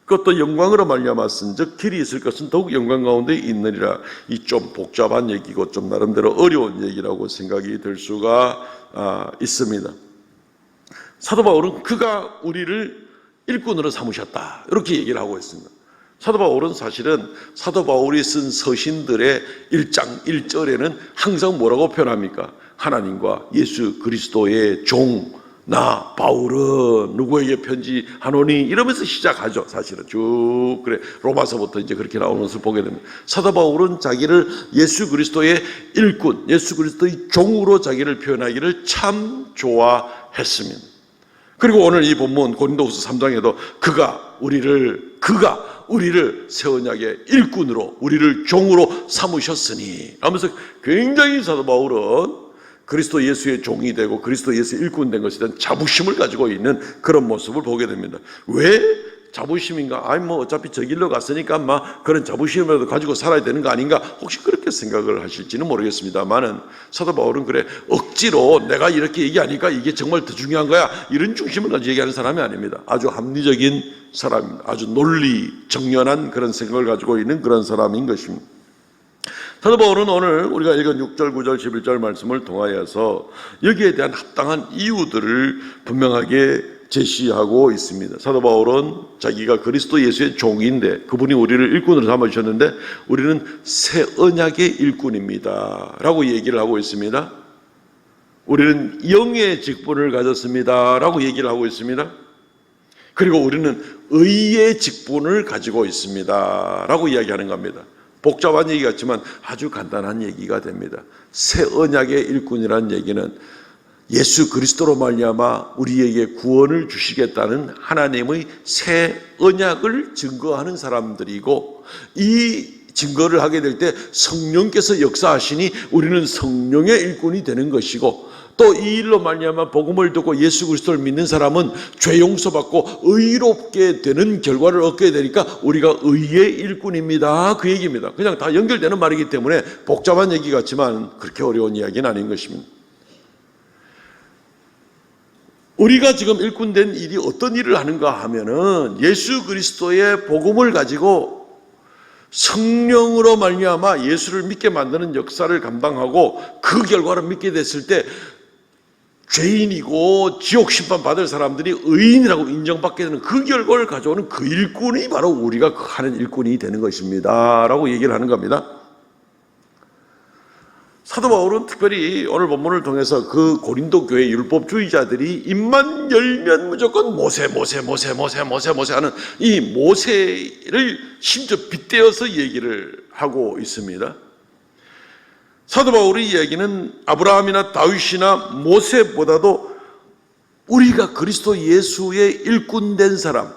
것도 영광으로 말미암았은즉 길이 있을 것은 더욱 영광 가운데 있느니라. 이 좀 복잡한 얘기고 좀 나름대로 어려운 얘기라고 생각이 들 수가 있습니다. 사도 바울은 그가 우리를 일꾼으로 삼으셨다, 이렇게 얘기를 하고 있습니다. 사도 바울은 사실은 사도 바울이 쓴 서신들의 1장 1절에는 항상 뭐라고 표현합니까? 하나님과 예수 그리스도의 종 나 바울은 누구에게 편지하노니 이러면서 시작하죠. 사실은 쭉 그래 로마서부터 이제 그렇게 나오는 것을 보게 됩니다. 사도 바울은 자기를 예수 그리스도의 일꾼, 예수 그리스도의 종으로 자기를 표현하기를 참 좋아했습니다. 그리고 오늘 이 본문 고린도후서 3장에도 그가 우리를 새 언약의 일꾼으로, 우리를 종으로 삼으셨으니 하면서 굉장히 사도 바울은 그리스도 예수의 종이 되고 그리스도 예수의 일꾼 된 것에 대한 자부심을 가지고 있는 그런 모습을 보게 됩니다. 왜 자부심인가? 어차피 저 길로 갔으니까 그런 자부심이라도 가지고 살아야 되는 거 아닌가? 혹시 그렇게 생각을 하실지는 모르겠습니다만은, 사도 바울은 그래 억지로 내가 이렇게 얘기하니까 이게 정말 더 중요한 거야, 이런 중심을 가지고 얘기하는 사람이 아닙니다. 아주 합리적인 사람입니다. 아주 논리 정연한 그런 생각을 가지고 있는 그런 사람인 것입니다. 사도 바울은 오늘 우리가 읽은 6절, 9절, 11절 말씀을 통하여서 여기에 대한 합당한 이유들을 분명하게 제시하고 있습니다. 사도 바울은 자기가 그리스도 예수의 종인데, 그분이 우리를 일꾼으로 삼으셨는데 우리는 새 언약의 일꾼입니다 라고 얘기를 하고 있습니다. 우리는 영의 직분을 가졌습니다 라고 얘기를 하고 있습니다. 그리고 우리는 의의 직분을 가지고 있습니다 라고 이야기하는 겁니다. 복잡한 얘기 같지만 아주 간단한 얘기가 됩니다. 새 언약의 일꾼이라는 얘기는 예수 그리스도로 말미암아 우리에게 구원을 주시겠다는 하나님의 새 언약을 증거하는 사람들이고, 이 증거를 하게 될 때 성령께서 역사하시니 우리는 성령의 일꾼이 되는 것이고, 또 이 일로 말미암아 복음을 듣고 예수 그리스도를 믿는 사람은 죄 용서받고 의롭게 되는 결과를 얻게 되니까 우리가 의의 일꾼입니다, 그 얘기입니다. 그냥 다 연결되는 말이기 때문에 복잡한 얘기 같지만 그렇게 어려운 이야기는 아닌 것입니다. 우리가 지금 일꾼된 일이 어떤 일을 하는가 하면은 예수 그리스도의 복음을 가지고 성령으로 말미암아 예수를 믿게 만드는 역사를 감당하고 그 결과를 믿게 됐을 때 죄인이고 지옥 심판 받을 사람들이 의인이라고 인정받게 되는 그 결과를 가져오는 그 일꾼이 바로 우리가 하는 일꾼이 되는 것입니다 라고 얘기를 하는 겁니다. 사도 바울은 특별히 오늘 본문을 통해서 그 고린도 교회 율법주의자들이 입만 열면 무조건 모세 하는 이 모세를 심지어 빗대어서 얘기를 하고 있습니다. 사도 바울의 이야기는 아브라함이나 다윗이나 모세보다도 우리가 그리스도 예수의 일꾼된 사람,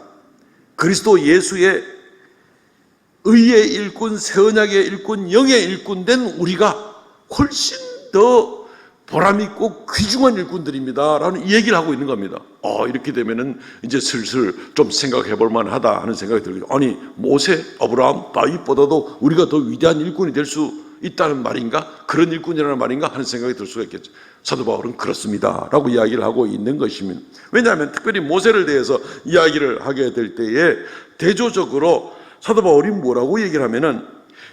그리스도 예수의 의의 일꾼, 새 언약의 일꾼, 영의 일꾼된 우리가 훨씬 더 보람있고 귀중한 일꾼들입니다 라는 이 얘기를 하고 있는 겁니다. 이렇게 되면은 이제 슬슬 좀 생각해 볼 만하다 하는 생각이 들죠. 아니 모세, 아브라함, 다윗보다도 우리가 더 위대한 일꾼이 될 수 있다는 말인가? 그런 일꾼이라는 말인가? 하는 생각이 들 수가 있겠죠. 사도 바울은 그렇습니다 라고 이야기를 하고 있는 것입니다. 왜냐하면 특별히 모세를 대해서 이야기를 하게 될 때에 대조적으로 사도 바울이 뭐라고 얘기를 하면은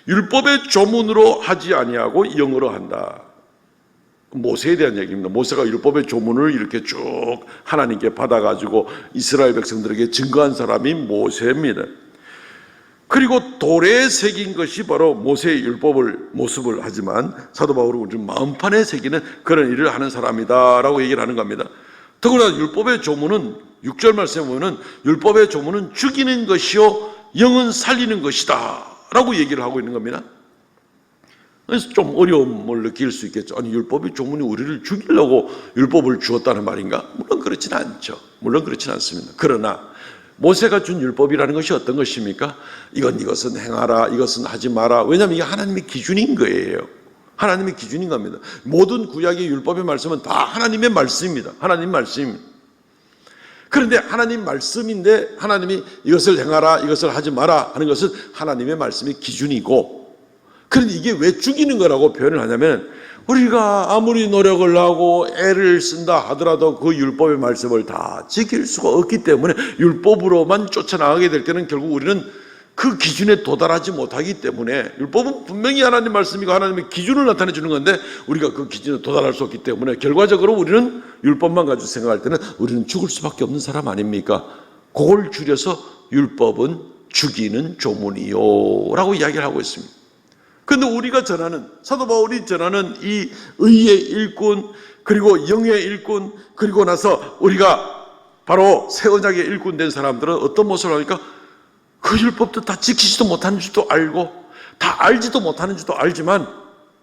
율법의 조문으로 하지 아니하고 영으로 한다. 모세에 대한 얘기입니다. 모세가 율법의 조문을 이렇게 쭉 하나님께 받아가지고 이스라엘 백성들에게 증거한 사람이 모세입니다. 그리고 돌에 새긴 것이 바로 모세의 율법을 모습을 하지만 사도 바울은 우리 마음판에 새기는 그런 일을 하는 사람이다 라고 얘기를 하는 겁니다. 더구나 율법의 조문은 6절 말씀에 보면 율법의 조문은 죽이는 것이요 영은 살리는 것이다 라고 얘기를 하고 있는 겁니다. 그래서 좀 어려움을 느낄 수 있겠죠. 아니 율법의 조문이 우리를 죽이려고 율법을 주었다는 말인가? 물론 그렇지는 않죠. 물론 그렇지는 않습니다. 그러나 모세가 준 율법이라는 것이 어떤 것입니까? 이것은 행하라, 이것은 하지 마라. 왜냐하면 이게 하나님의 기준인 거예요. 하나님의 기준인 겁니다. 모든 구약의 율법의 말씀은 다 하나님의 말씀입니다. 하나님 말씀입니다. 그런데 하나님 말씀인데 하나님이 이것을 행하라, 이것을 하지 마라 하는 것은 하나님의 말씀이 기준이고, 그런데 이게 왜 죽이는 거라고 표현을 하냐면 우리가 아무리 노력을 하고 애를 쓴다 하더라도 그 율법의 말씀을 다 지킬 수가 없기 때문에 율법으로만 쫓아나가게 될 때는 결국 우리는 그 기준에 도달하지 못하기 때문에, 율법은 분명히 하나님 말씀이고 하나님의 기준을 나타내 주는 건데 우리가 그 기준에 도달할 수 없기 때문에 결과적으로 우리는 율법만 가지고 생각할 때는 우리는 죽을 수밖에 없는 사람 아닙니까? 그걸 줄여서 율법은 죽이는 조문이요 라고 이야기를 하고 있습니다. 그런데 우리가 전하는, 사도 바울이 전하는 이 의의 일꾼, 그리고 영의 일꾼, 그리고 나서 우리가 바로 새 언약의 일꾼 된 사람들은 어떤 모습을 하니까 그 율법도 다 지키지도 못하는 줄도 알고 다 알지도 못하는 줄도 알지만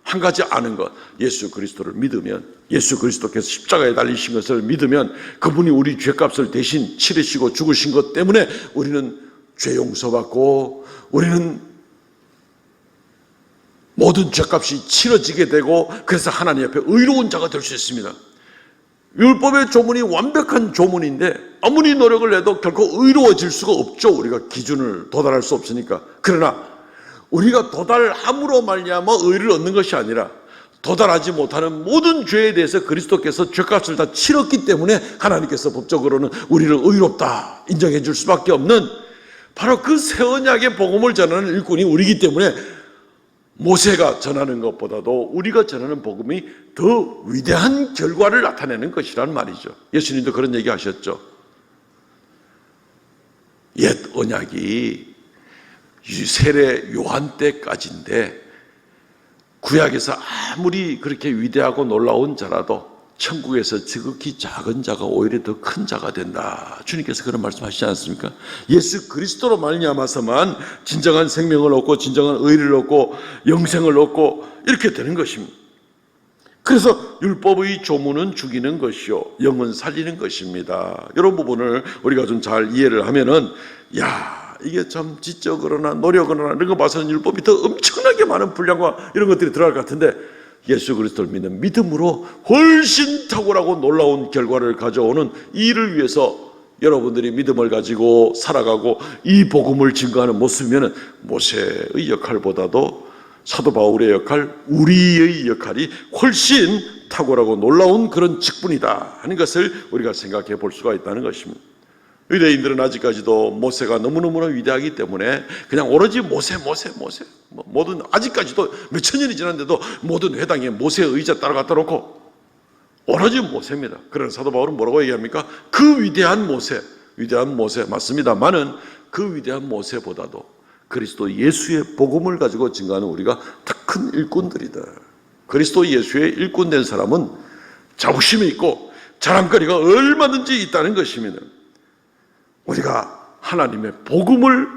한 가지 아는 것, 예수 그리스도를 믿으면, 예수 그리스도께서 십자가에 달리신 것을 믿으면 그분이 우리 죄값을 대신 치르시고 죽으신 것 때문에 우리는 죄 용서받고 우리는 모든 죄값이 치러지게 되고 그래서 하나님 앞에 의로운 자가 될 수 있습니다. 율법의 조문이 완벽한 조문인데 아무리 노력을 해도 결코 의로워질 수가 없죠. 우리가 기준을 도달할 수 없으니까. 그러나 우리가 도달함으로 말미암아 의를 얻는 것이 아니라 도달하지 못하는 모든 죄에 대해서 그리스도께서 죄값을 다 치렀기 때문에 하나님께서 법적으로는 우리를 의롭다 인정해 줄 수밖에 없는 바로 그 새 언약의 복음을 전하는 일꾼이 우리이기 때문에 모세가 전하는 것보다도 우리가 전하는 복음이 더 위대한 결과를 나타내는 것이란 말이죠. 예수님도 그런 얘기 하셨죠. 옛 언약이 세례 요한 때까지인데 구약에서 아무리 그렇게 위대하고 놀라운 자라도 천국에서 지극히 작은 자가 오히려 더 큰 자가 된다. 주님께서 그런 말씀하시지 않습니까? 예수 그리스도로 말미암아서만 진정한 생명을 얻고 진정한 의를 얻고 영생을 얻고 이렇게 되는 것입니다. 그래서 율법의 조문은 죽이는 것이요 영은 살리는 것입니다. 이런 부분을 우리가 좀 잘 이해를 하면은 이게 참 지적으로나 노력으로나 이런 거 봐서는 율법이 더 엄청나게 많은 분량과 이런 것들이 들어갈 것 같은데 예수 그리스도를 믿는 믿음으로 훨씬 탁월하고 놀라운 결과를 가져오는 이 일을 위해서 여러분들이 믿음을 가지고 살아가고 이 복음을 증거하는 모습이면 모세의 역할보다도 사도 바울의 역할, 우리의 역할이 훨씬 탁월하고 놀라운 그런 직분이다 하는 것을 우리가 생각해 볼 수가 있다는 것입니다. 유대인들은 아직까지도 모세가 너무너무나 위대하기 때문에 그냥 오로지 모세 모든 아직까지도 몇천 년이 지났는데도 모든 회당에 모세의 의자 따라갔다 놓고 오로지 모세입니다. 그러나 사도 바울은 뭐라고 얘기합니까? 그 위대한 모세 맞습니다만은 그 위대한 모세보다도 그리스도 예수의 복음을 가지고 증거하는 우리가 더 큰 일꾼들이다. 그리스도 예수의 일꾼된 사람은 자부심이 있고 자랑거리가 얼마든지 있다는 것입니다. 우리가 하나님의 복음을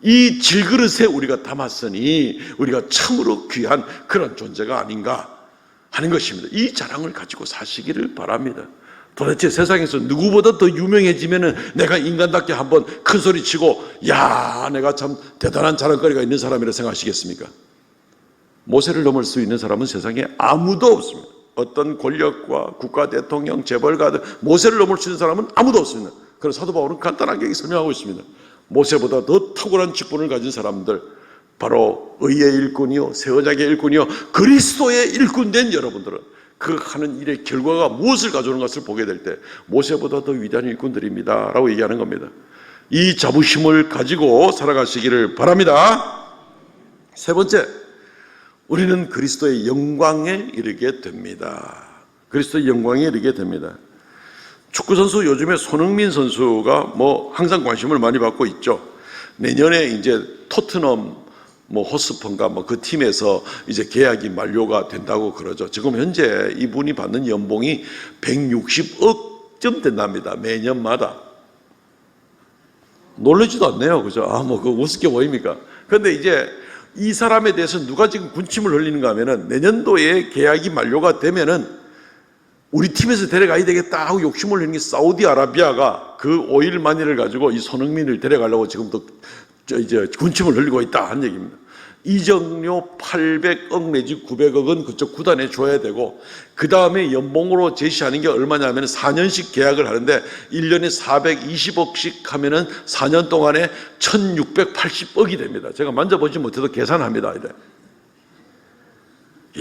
이 질그릇에 우리가 담았으니 우리가 참으로 귀한 그런 존재가 아닌가 하는 것입니다. 이 자랑을 가지고 사시기를 바랍니다. 도대체 세상에서 누구보다 더 유명해지면은 내가 인간답게 한번 큰 소리 치고 야 내가 참 대단한 자랑거리가 있는 사람이라 생각하시겠습니까? 모세를 넘을 수 있는 사람은 세상에 아무도 없습니다. 어떤 권력과 국가 대통령, 재벌가 모세를 넘을 수 있는 사람은 아무도 없습니다. 그래서 사도 바울은 간단하게 설명하고 있습니다. 모세보다 더 탁월한 직분을 가진 사람들, 바로 의의 일꾼이요, 새 언약의 일꾼이요, 그리스도의 일꾼된 여러분들은 그 하는 일의 결과가 무엇을 가져오는 것을 보게 될 때 모세보다 더 위대한 일꾼들입니다 라고 얘기하는 겁니다. 이 자부심을 가지고 살아가시기를 바랍니다. 세 번째, 우리는 그리스도의 영광에 이르게 됩니다. 그리스도의 영광에 이르게 됩니다. 축구선수 요즘에 손흥민 선수가 항상 관심을 많이 받고 있죠. 내년에 이제 토트넘 호스펀가 그 팀에서 이제 계약이 만료가 된다고 그러죠. 지금 현재 이분이 받는 연봉이 160억쯤 된답니다. 매년마다. 놀라지도 않네요. 그죠? 그거 우습게 보입니까? 그런데 이제 이 사람에 대해서 누가 지금 군침을 흘리는가 하면은 내년도에 계약이 만료가 되면은 우리 팀에서 데려가야 되겠다 하고 욕심을 내는 게 사우디아라비아가 그 오일 마니를 가지고 이 손흥민을 데려가려고 지금도 이제 군침을 흘리고 있다 하는 얘기입니다. 이적료 800억 내지 900억은 그쪽 구단에 줘야 되고 그 다음에 연봉으로 제시하는 게 얼마냐면 4년씩 계약을 하는데 1년에 420억씩 하면은 4년 동안에 1680억이 됩니다. 제가 만져보지 못해도 계산합니다.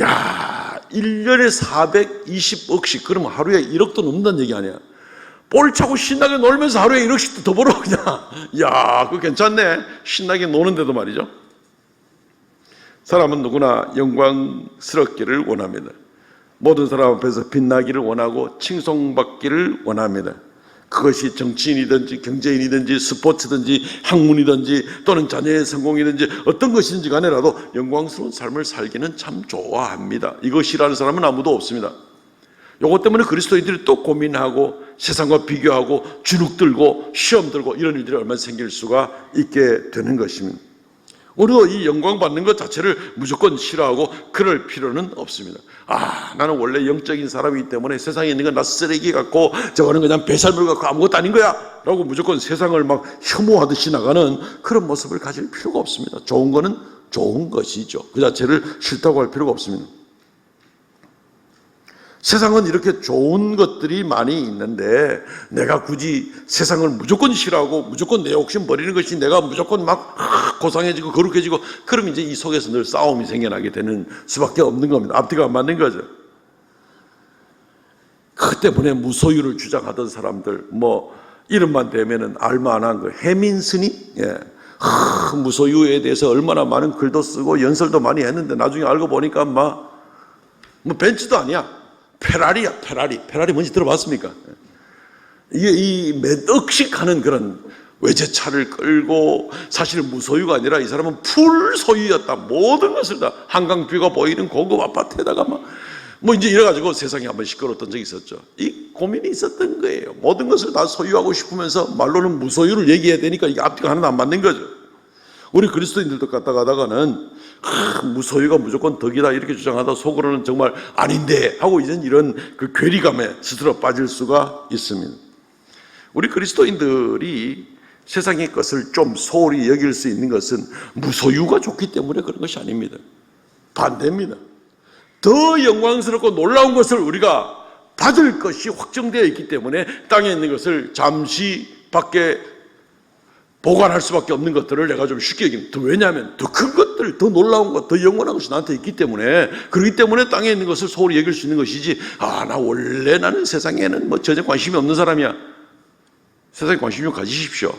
야, 1년에 420억씩 그러면 하루에 1억도 넘는다는 얘기 아니야. 볼 차고 신나게 놀면서 하루에 1억씩도 더 벌어 그냥. 야, 그거 괜찮네. 신나게 노는데도 말이죠. 사람은 누구나 영광스럽기를 원합니다. 모든 사람 앞에서 빛나기를 원하고 칭송받기를 원합니다. 그것이 정치인이든지 경제인이든지 스포츠든지 학문이든지 또는 자녀의 성공이든지 어떤 것이든지 간에라도 영광스러운 삶을 살기는 참 좋아합니다. 이것이라는 사람은 아무도 없습니다. 요것 때문에 그리스도인들이 또 고민하고 세상과 비교하고 주눅 들고 시험 들고 이런 일들이 얼마나 생길 수가 있게 되는 것입니다. 우리도 이 영광 받는 것 자체를 무조건 싫어하고 그럴 필요는 없습니다. 나는 원래 영적인 사람이기 때문에 세상에 있는 건 나 쓰레기 같고 저거는 그냥 배설물 같고 아무것도 아닌 거야 라고 무조건 세상을 막 혐오하듯이 나가는 그런 모습을 가질 필요가 없습니다. 좋은 거는 좋은 것이죠. 그 자체를 싫다고 할 필요가 없습니다. 세상은 이렇게 좋은 것들이 많이 있는데 내가 굳이 세상을 무조건 싫어하고 무조건 내 욕심 버리는 것이 내가 무조건 막 고상해지고 거룩해지고 그럼 이제 이 속에서 늘 싸움이 생겨나게 되는 수밖에 없는 겁니다. 앞뒤가 안 맞는 거죠. 그 때문에 무소유를 주장하던 사람들 이름만 대면은 알만한 거 해민스니 무소유에 대해서 얼마나 많은 글도 쓰고 연설도 많이 했는데 나중에 알고 보니까 벤츠도 아니야. 페라리야, 페라리 뭔지 들어봤습니까? 이게 몇 억씩 하는 그런 외제차를 끌고 사실은 무소유가 아니라 이 사람은 풀 소유였다. 모든 것을 다 한강뷰가 보이는 고급 아파트에다가 이제 이래가지고 세상이 한번 시끄러웠던 적이 있었죠. 이 고민이 있었던 거예요. 모든 것을 다 소유하고 싶으면서 말로는 무소유를 얘기해야 되니까 이게 앞뒤가 하나도 안 맞는 거죠. 우리 그리스도인들도 가다가는 무소유가 무조건 덕이다 이렇게 주장하다 속으로는 정말 아닌데 하고 이제는 이런 그 괴리감에 스스로 빠질 수가 있습니다. 우리 그리스도인들이 세상의 것을 좀 소홀히 여길 수 있는 것은 무소유가 좋기 때문에 그런 것이 아닙니다. 반대입니다. 더 영광스럽고 놀라운 것을 우리가 받을 것이 확정되어 있기 때문에 땅에 있는 것을 잠시 밖에 보관할 수밖에 없는 것들을 내가 좀 쉽게 여깁니다. 왜냐하면 더 큰 것들, 더 놀라운 것, 더 영원한 것이 나한테 있기 때문에 그렇기 때문에 땅에 있는 것을 소홀히 여길 수 있는 것이지 나는 세상에는 전혀 관심이 없는 사람이야. 세상에 관심 좀 가지십시오.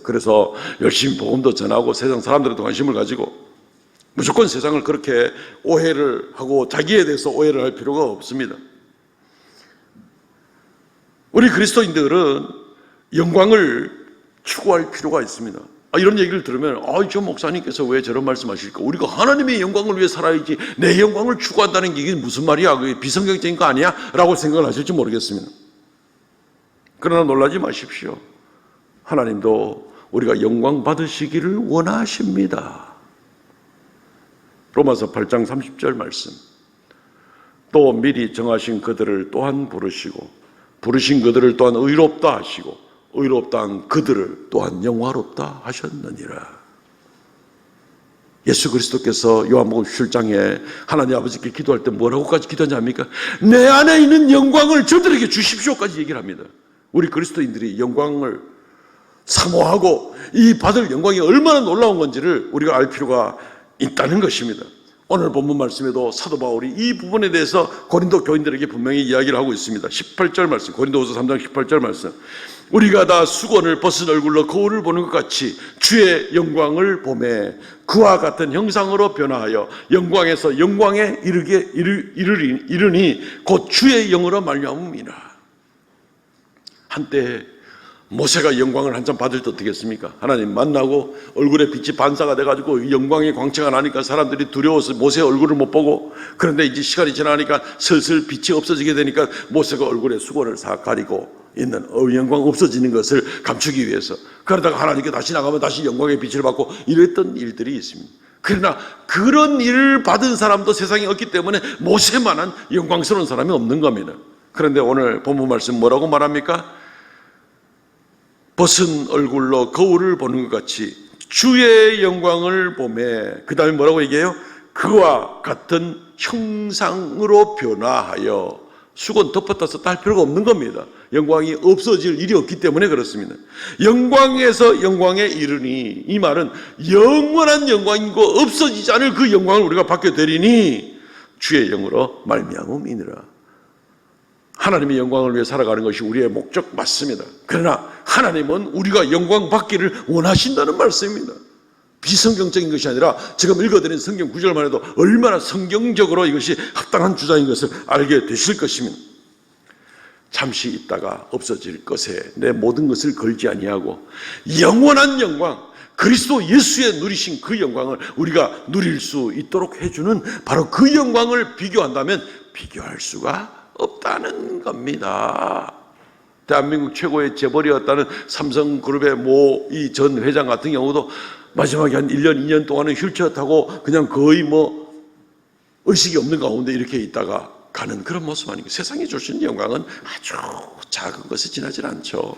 그래서 열심히 복음도 전하고 세상 사람들에도 관심을 가지고 무조건 세상을 그렇게 오해를 하고 자기에 대해서 오해를 할 필요가 없습니다. 우리 그리스도인들은 영광을 추구할 필요가 있습니다. 이런 얘기를 들으면 저 목사님께서 왜 저런 말씀하실까? 우리가 하나님의 영광을 위해 살아야지 내 영광을 추구한다는 게 이게 무슨 말이야? 그게 비성경적인 거 아니야? 라고 생각을 하실지 모르겠습니다. 그러나 놀라지 마십시오. 하나님도 우리가 영광 받으시기를 원하십니다. 로마서 8장 30절 말씀. 또 미리 정하신 그들을 또한 부르시고 부르신 그들을 또한 의롭다 하시고 의롭다 한 그들을 또한 영화롭다 하셨느니라. 예수 그리스도께서 요한복음 7장에 하나님 아버지께 기도할 때 뭐라고까지 기도하지 않습니까? 내 안에 있는 영광을 저들에게 주십시오까지 얘기를 합니다. 우리 그리스도인들이 영광을 사모하고 이 받을 영광이 얼마나 놀라운 건지를 우리가 알 필요가 있다는 것입니다. 오늘 본문 말씀에도 사도 바울이 이 부분에 대해서 고린도 교인들에게 분명히 이야기를 하고 있습니다. 18절 말씀, 고린도후서 3장 18절 말씀. 우리가 다 수건을 벗은 얼굴로 거울을 보는 것 같이 주의 영광을 보매 그와 같은 형상으로 변화하여 영광에서 영광에 이르니 곧 주의 영으로 말미암음이라. 한때 모세가 영광을 한참 받을 때 어떻게 했습니까? 하나님 만나고 얼굴에 빛이 반사가 돼가지고 영광의 광채가 나니까 사람들이 두려워서 모세의 얼굴을 못 보고, 그런데 이제 시간이 지나니까 슬슬 빛이 없어지게 되니까 모세가 얼굴에 수건을 싹 가리고 있는 영광 없어지는 것을 감추기 위해서, 그러다가 하나님께 다시 나가면 다시 영광의 빛을 받고 이랬던 일들이 있습니다. 그러나 그런 일을 받은 사람도 세상에 없기 때문에 모세만한 영광스러운 사람이 없는 겁니다. 그런데 오늘 본문 말씀 뭐라고 말합니까? 벗은 얼굴로 거울을 보는 것 같이 주의 영광을 보매, 그 다음에 뭐라고 얘기해요? 그와 같은 형상으로 변화하여. 수건 덮었다 썼다 할 필요가 없는 겁니다. 영광이 없어질 일이 없기 때문에 그렇습니다. 영광에서 영광에 이르니, 이 말은 영원한 영광이고 없어지지 않을 그 영광을 우리가 받게 되리니 주의 영으로 말미암음이니라. 하나님의 영광을 위해 살아가는 것이 우리의 목적 맞습니다. 그러나 하나님은 우리가 영광 받기를 원하신다는 말씀입니다. 비성경적인 것이 아니라 지금 읽어드린 성경 구절만 해도 얼마나 성경적으로 이것이 합당한 주장인 것을 알게 되실 것입니다. 잠시 있다가 없어질 것에 내 모든 것을 걸지 아니하고 영원한 영광, 그리스도 예수의 누리신 그 영광을 우리가 누릴 수 있도록 해주는 바로 그 영광을 비교한다면 비교할 수가 없다는 겁니다. 대한민국 최고의 재벌이었다는 삼성그룹의 모 이 전 회장 같은 경우도 마지막에 한 1년, 2년 동안은 휠체어 타고 그냥 거의 의식이 없는 가운데 이렇게 있다가 가는 그런 모습 아닙니까? 세상에 주신 영광은 아주 작은 것에 지나질 않죠.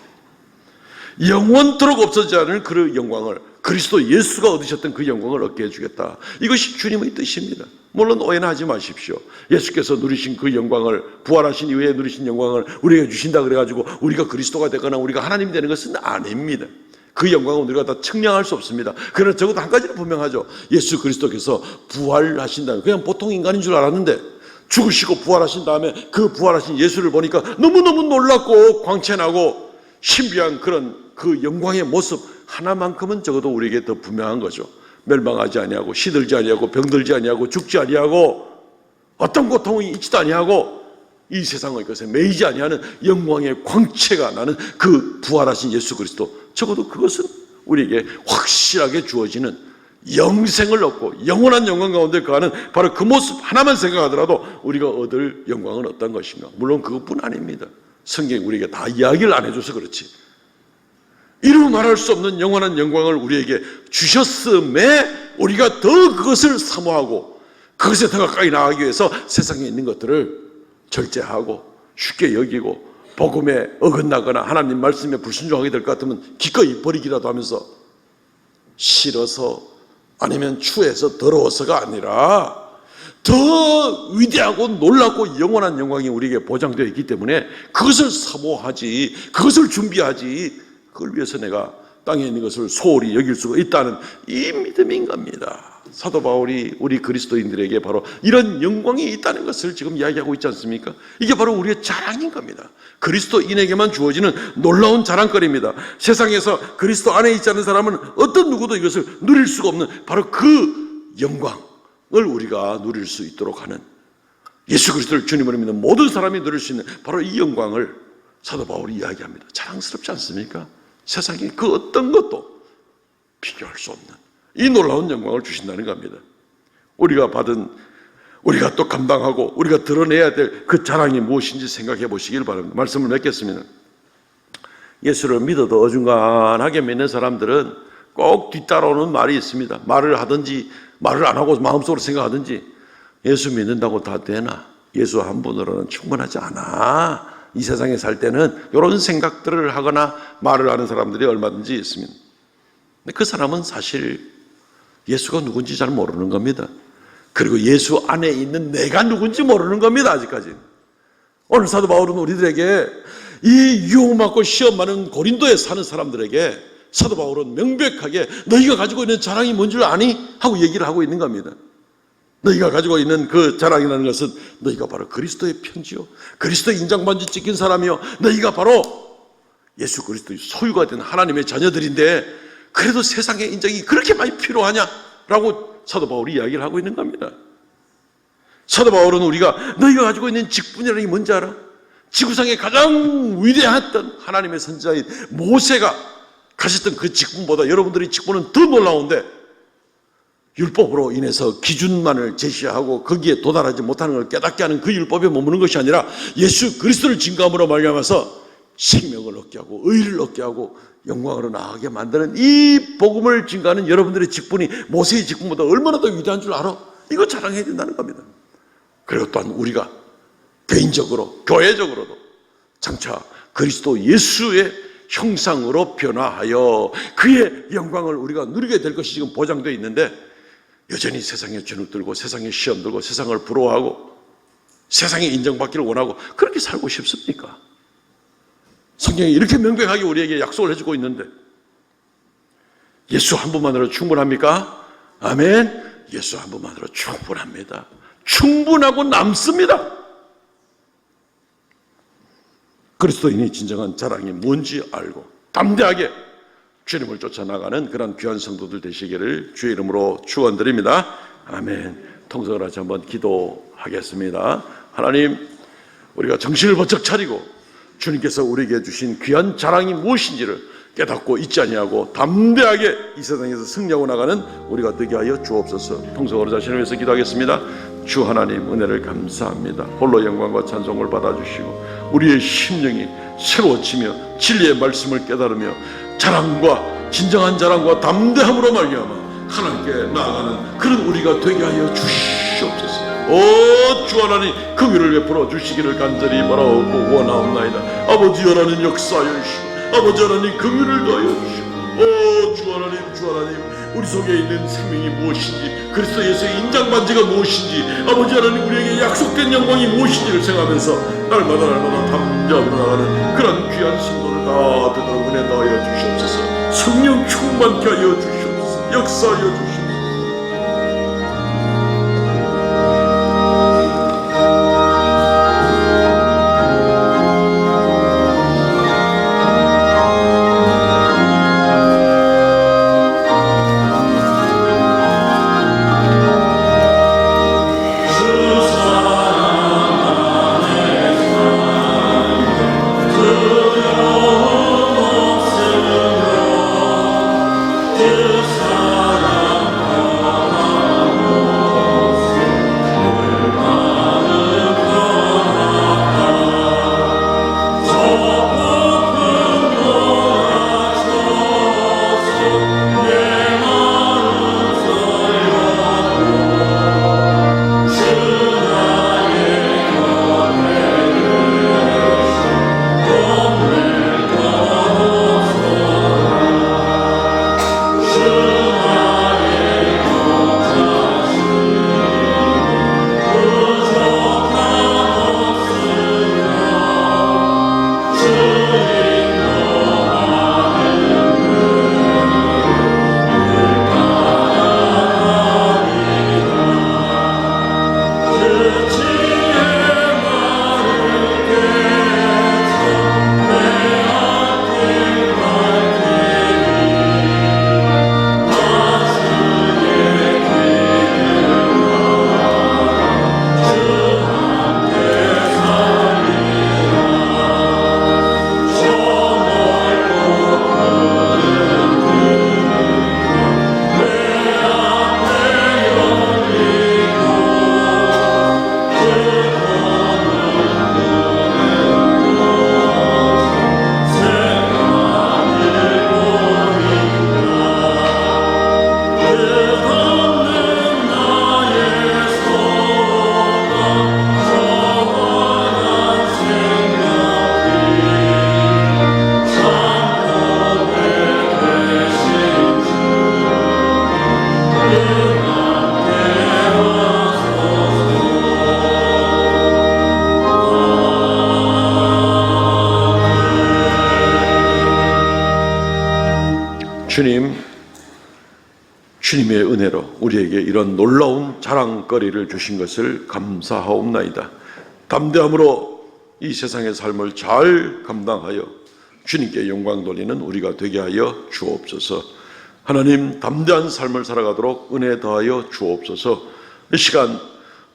영원토록 없어지지 않을 그 영광을, 그리스도 예수가 얻으셨던 그 영광을 얻게 해주겠다. 이것이 주님의 뜻입니다. 물론 오해는 하지 마십시오. 예수께서 누리신 그 영광을, 부활하신 이후에 누리신 영광을 우리에게 주신다 그래가지고 우리가 그리스도가 되거나 우리가 하나님이 되는 것은 아닙니다. 그 영광은 우리가 다 측량할 수 없습니다. 그러나 적어도 한 가지는 분명하죠. 예수 그리스도께서 부활하신다면, 그냥 보통 인간인 줄 알았는데 죽으시고 부활하신 다음에 그 부활하신 예수를 보니까 너무너무 놀랍고 광채나고 신비한 그런 그 영광의 모습 하나만큼은 적어도 우리에게 더 분명한 거죠. 멸망하지 아니하고 시들지 아니하고 병들지 아니하고 죽지 아니하고 어떤 고통이 있지도 아니하고 이 세상의 것에 매이지 아니하는 영광의 광채가 나는 그 부활하신 예수 그리스도, 적어도 그것은 우리에게 확실하게 주어지는 영생을 얻고 영원한 영광 가운데 거하는 바로 그 모습 하나만 생각하더라도 우리가 얻을 영광은 어떤 것인가? 물론 그것뿐 아닙니다. 성경이 우리에게 다 이야기를 안 해줘서 그렇지, 이루 말할 수 없는 영원한 영광을 우리에게 주셨음에 우리가 더 그것을 사모하고 그것에 더 가까이 나가기 위해서 세상에 있는 것들을 절제하고 쉽게 여기고 복음에 어긋나거나 하나님 말씀에 불순종하게 될 것 같으면 기꺼이 버리기라도 하면서 싫어서 아니면 추해서 더러워서가 아니라 더 위대하고 놀랍고 영원한 영광이 우리에게 보장되어 있기 때문에 그것을 사모하지, 그것을 준비하지, 그걸 위해서 내가 땅에 있는 것을 소홀히 여길 수가 있다는 이 믿음인 겁니다. 사도 바울이 우리 그리스도인들에게 바로 이런 영광이 있다는 것을 지금 이야기하고 있지 않습니까? 이게 바로 우리의 자랑인 겁니다. 그리스도인에게만 주어지는 놀라운 자랑거리입니다. 세상에서 그리스도 안에 있지 않은 사람은 어떤 누구도 이것을 누릴 수가 없는 바로 그 영광을 우리가 누릴 수 있도록 하는, 예수 그리스도를 주님으로 믿는 모든 사람이 누릴 수 있는 바로 이 영광을 사도 바울이 이야기합니다. 자랑스럽지 않습니까? 세상에 그 어떤 것도 비교할 수 없는 이 놀라운 영광을 주신다는 겁니다. 우리가 또 감당하고 우리가 드러내야 될 그 자랑이 무엇인지 생각해 보시길 바랍니다. 말씀을 맺겠습니다. 예수를 믿어도 어중간하게 믿는 사람들은 꼭 뒤따라오는 말이 있습니다. 말을 하든지 말을 안 하고 마음속으로 생각하든지, 예수 믿는다고 다 되나? 예수 한 분으로는 충분하지 않아. 이 세상에 살 때는 이런 생각들을 하거나 말을 하는 사람들이 얼마든지 있습니다. 근데 그 사람은 사실 예수가 누군지 잘 모르는 겁니다. 그리고 예수 안에 있는 내가 누군지 모르는 겁니다. 아직까지. 오늘 사도 바울은 우리들에게, 이 유혹받고 시험 많은 고린도에 사는 사람들에게 사도 바울은 명백하게 너희가 가지고 있는 자랑이 뭔 줄 아니? 하고 얘기를 하고 있는 겁니다. 너희가 가지고 있는 그 자랑이라는 것은 너희가 바로 그리스도의 편지요, 그리스도의 인장반지 찍힌 사람이요, 너희가 바로 예수 그리스도의 소유가 된 하나님의 자녀들인데 그래도 세상의 인정이 그렇게 많이 필요하냐라고 사도 바울이 이야기를 하고 있는 겁니다. 사도 바울은 우리가 너희가 가지고 있는 직분이라는 게 뭔지 알아? 지구상에 가장 위대했던 하나님의 선지자인 모세가 가졌던 그 직분보다 여러분들의 직분은 더 놀라운데, 율법으로 인해서 기준만을 제시하고 거기에 도달하지 못하는 걸 깨닫게 하는 그 율법에 머무는 것이 아니라 예수 그리스도를 증거함으로 말미암아서 생명을 얻게 하고 의를 얻게 하고 영광으로 나아가게 만드는 이 복음을 증거하는 여러분들의 직분이 모세의 직분보다 얼마나 더 위대한 줄 알아? 이거 자랑해야 된다는 겁니다. 그리고 또한 우리가 개인적으로 교회적으로도 장차 그리스도 예수의 형상으로 변화하여 그의 영광을 우리가 누리게 될 것이 지금 보장되어 있는데, 여전히 세상에 주눅 들고 세상에 시험 들고 세상을 부러워하고 세상에 인정받기를 원하고 그렇게 살고 싶습니까? 성경이 이렇게 명백하게 우리에게 약속을 해주고 있는데 예수 한 분만으로 충분합니까? 아멘. 예수 한 분만으로 충분합니다. 충분하고 남습니다. 그리스도인이 진정한 자랑이 뭔지 알고 담대하게 주님을 쫓아나가는 그런 귀한 성도들 되시기를 주의 이름으로 축원드립니다. 아멘. 통성을 같이 한번 기도하겠습니다. 하나님, 우리가 정신을 번쩍 차리고 주님께서 우리에게 주신 귀한 자랑이 무엇인지를 깨닫고 있지 아니하고 담대하게 이 세상에서 승리하고 나가는 우리가 되게 하여 주옵소서. 통성으로 자신을 위해서 기도하겠습니다. 주 하나님, 은혜를 감사합니다. 홀로 영광과 찬송을 받아주시고 우리의 심령이 새로워지며 진리의 말씀을 깨달으며 자랑과 진정한 자랑과 담대함으로 말미암아 하나님께 나아가는 그런 우리가 되게 하여 주시옵소서. 오 주 하나님, 그 위를 베풀어 주시기를 간절히 바라옵고 원하옵나이다. 아버지 하나님, 역사하여 주시고 아버지 하나님, 그 위를 더하여 주시고, 오 주 하나님, 주 하나님, 우리 속에 있는 생명이 무엇인지, 그리스도 예수의 인장반지가 무엇인지, 아버지 하나님, 우리에게 약속된 영광이 무엇인지를 생각하면서 날마다 담대함으로 나가는 그런 귀한 신도를 다 되도록 은혜 더하여 주시옵소서. 성령 충만케 하여 주시옵소서. 역사하여 주시옵소서. 그 사랑 주님의 은혜로 우리에게 이런 놀라운 자랑거리를 주신 것을 감사하옵나이다. 담대함으로 이 세상의 삶을 잘 감당하여 주님께 영광 돌리는 우리가 되게 하여 주옵소서. 하나님, 담대한 삶을 살아가도록 은혜 더하여 주옵소서. 이 시간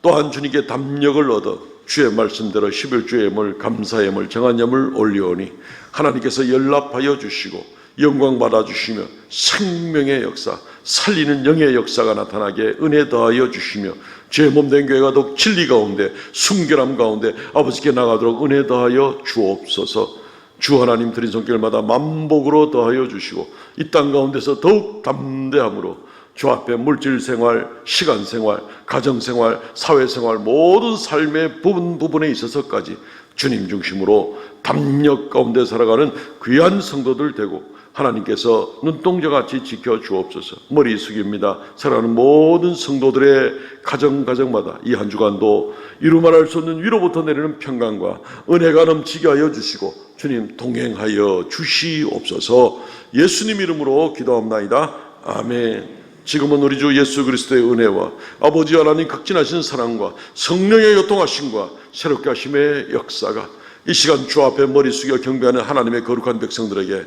또한 주님께 담력을 얻어 주의 말씀대로 11주의 예물, 감사의 예물, 정한 예물 올려오니 하나님께서 연락하여 주시고 영광 받아주시며 생명의 역사, 살리는 영의 역사가 나타나게 은혜 더하여 주시며 죄 몸된 교회가 더욱 진리 가운데 순결함 가운데 아버지께 나가도록 은혜 더하여 주옵소서. 주 하나님 드린 손길마다 만복으로 더하여 주시고 이 땅 가운데서 더욱 담대함으로 주 앞에 물질생활, 시간생활, 가정생활, 사회생활 모든 삶의 부분에 있어서까지 주님 중심으로 담력 가운데 살아가는 귀한 성도들 되고 하나님께서 눈동자같이 지켜주옵소서. 머리 숙입니다. 사랑하는 모든 성도들의 가정마다 이 한 주간도 이루 말할 수 없는 위로부터 내리는 평강과 은혜가 넘치게 하여 주시고 주님 동행하여 주시옵소서. 예수님 이름으로 기도합나이다. 아멘. 지금은 우리 주 예수 그리스도의 은혜와 아버지 하나님 극진하신 사랑과 성령의 요통하심과 새롭게 하심의 역사가 이 시간 주 앞에 머리 숙여 경배하는 하나님의 거룩한 백성들에게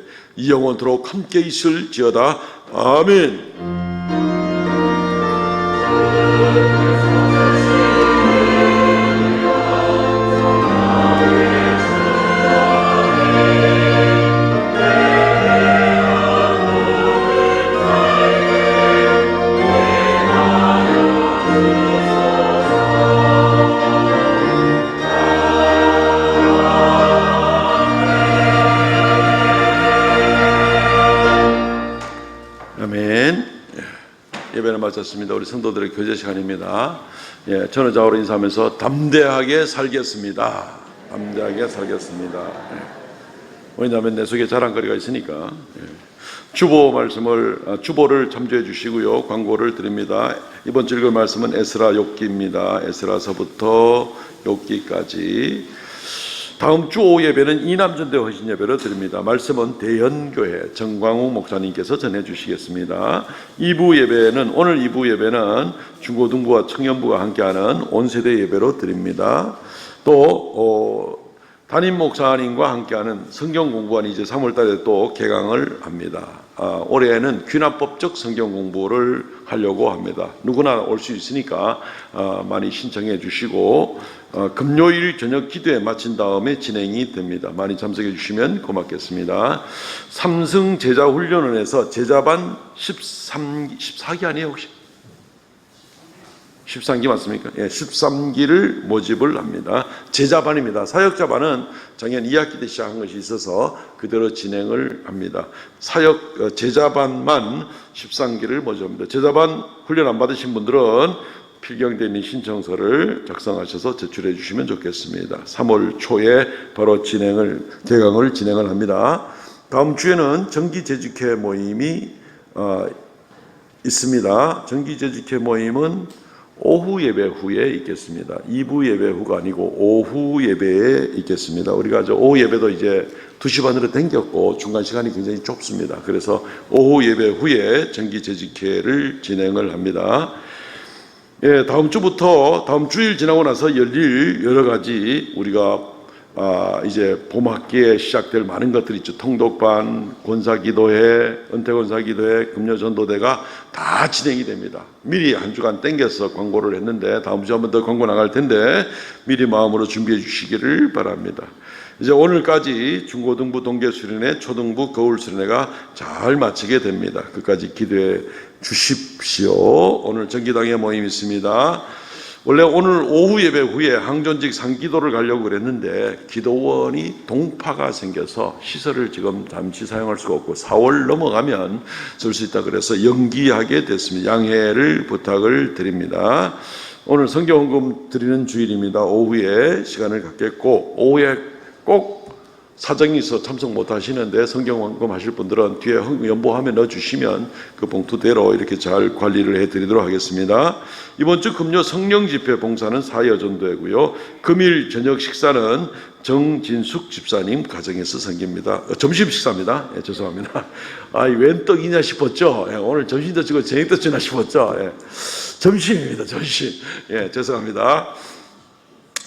영원토록 함께 있을지어다. 아멘. 예배를 마쳤습니다. 우리 성도들의 교제 시간입니다. 저는 좌우로 인사하면서 담대하게 살겠습니다. 담대하게 살겠습니다. 왜냐하면 내 속에 자랑거리가 있으니까. 주보를 참조해 주시고요. 광고를 드립니다. 이번 주 읽을 말씀은 에스라 욥기입니다. 에스라서부터 욥기까지. 다음 주 오후 예배는 이남전대 헌신 예배를 드립니다. 말씀은 대연교회 정광욱 목사님께서 전해주시겠습니다. 오늘 2부 예배는 중고등부와 청년부가 함께하는 온세대 예배로 드립니다. 또 담임 목사님과 함께하는 성경 공부관이 이제 3월달에 또 개강을 합니다. 올해는 귀납법적 성경 공부를 하려고 합니다. 누구나 올 수 있으니까 많이 신청해 주시고 금요일 저녁 기도에 마친 다음에 진행이 됩니다. 많이 참석해 주시면 고맙겠습니다. 삼성 제자훈련원에서 제자반 14기 아니에요 혹시? 13기 맞습니까? 13기를 모집을 합니다. 제자반입니다. 사역자반은 작년 2학기 때 시작한 것이 있어서 그대로 진행을 합니다. 제자반만 13기를 모집합니다. 제자반 훈련 안 받으신 분들은 필경대 있는 신청서를 작성하셔서 제출해 주시면 좋겠습니다. 3월 초에 바로 개강을 진행을 합니다. 다음 주에는 정기재직회 모임이 있습니다. 정기재직회 모임은 오후 예배 후에 있겠습니다. 2부 예배 후가 아니고 오후 예배에 있겠습니다. 우리가 오후 예배도 이제 2시 반으로 당겼고 중간 시간이 굉장히 좁습니다. 그래서 오후 예배 후에 정기재직회를 진행을 합니다. 다음 주일 지나고 나서 열릴 여러 가지 우리가 이제 봄학기에 시작될 많은 것들이 있죠. 통독반, 권사기도회, 은퇴권사기도회, 금요전도대가 다 진행이 됩니다. 미리 한 주간 땡겨서 광고를 했는데 다음 주에 한 번 더 광고 나갈 텐데 미리 마음으로 준비해 주시기를 바랍니다. 이제 오늘까지 중고등부 동계수련회, 초등부 겨울수련회가 잘 마치게 됩니다. 끝까지 기도해 주십시오. 오늘 정기당회 모임이 있습니다. 원래 오늘 오후 예배 후에 항존직 상기도를 가려고 그랬는데 기도원이 동파가 생겨서 시설을 지금 잠시 사용할 수가 없고 4월 넘어가면 쓸 수 있다 그래서 연기하게 됐습니다. 양해를 부탁을 드립니다. 오늘 성경헌금 드리는 주일입니다. 오후에 시간을 갖겠고 오후에 꼭 사정이 있어 참석 못 하시는데 성경 완금하실 분들은 뒤에 연보함에 넣어주시면 그 봉투대로 이렇게 잘 관리를 해드리도록 하겠습니다. 이번 주 금요 성령 집회 봉사는 사여전도회고요. 금일 저녁 식사는 정진숙 집사님 가정에서 섬깁니다. 점심 식사입니다. 예, 죄송합니다. 웬 떡이냐 싶었죠. 예, 오늘 점심도 주고 저녁도 주나 싶었죠. 예, 점심입니다. 점심. 예, 죄송합니다.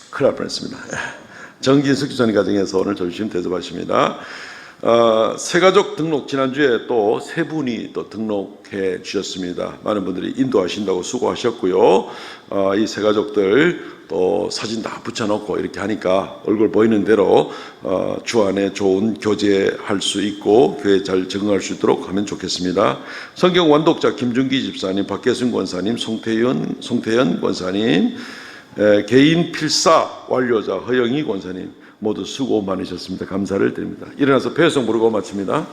큰일 날 뻔했습니다. 예. 정진숙 집사님 가정에서 오늘 점심 대접하십니다. 새가족 등록 지난주에 또 세 분이 또 등록해 주셨습니다. 많은 분들이 인도하신다고 수고하셨고요. 이 새가족들 또 사진 다 붙여놓고 이렇게 하니까 얼굴 보이는 대로 주 안에 좋은 교제할 수 있고 교회 잘 적응할 수 있도록 하면 좋겠습니다. 성경 완독자 김준기 집사님, 박계순 권사님, 송태현 권사님, 개인 필사 완료자 허영희 권사님 모두 수고 많으셨습니다. 감사를 드립니다. 일어나서 배송 부르고 마칩니다.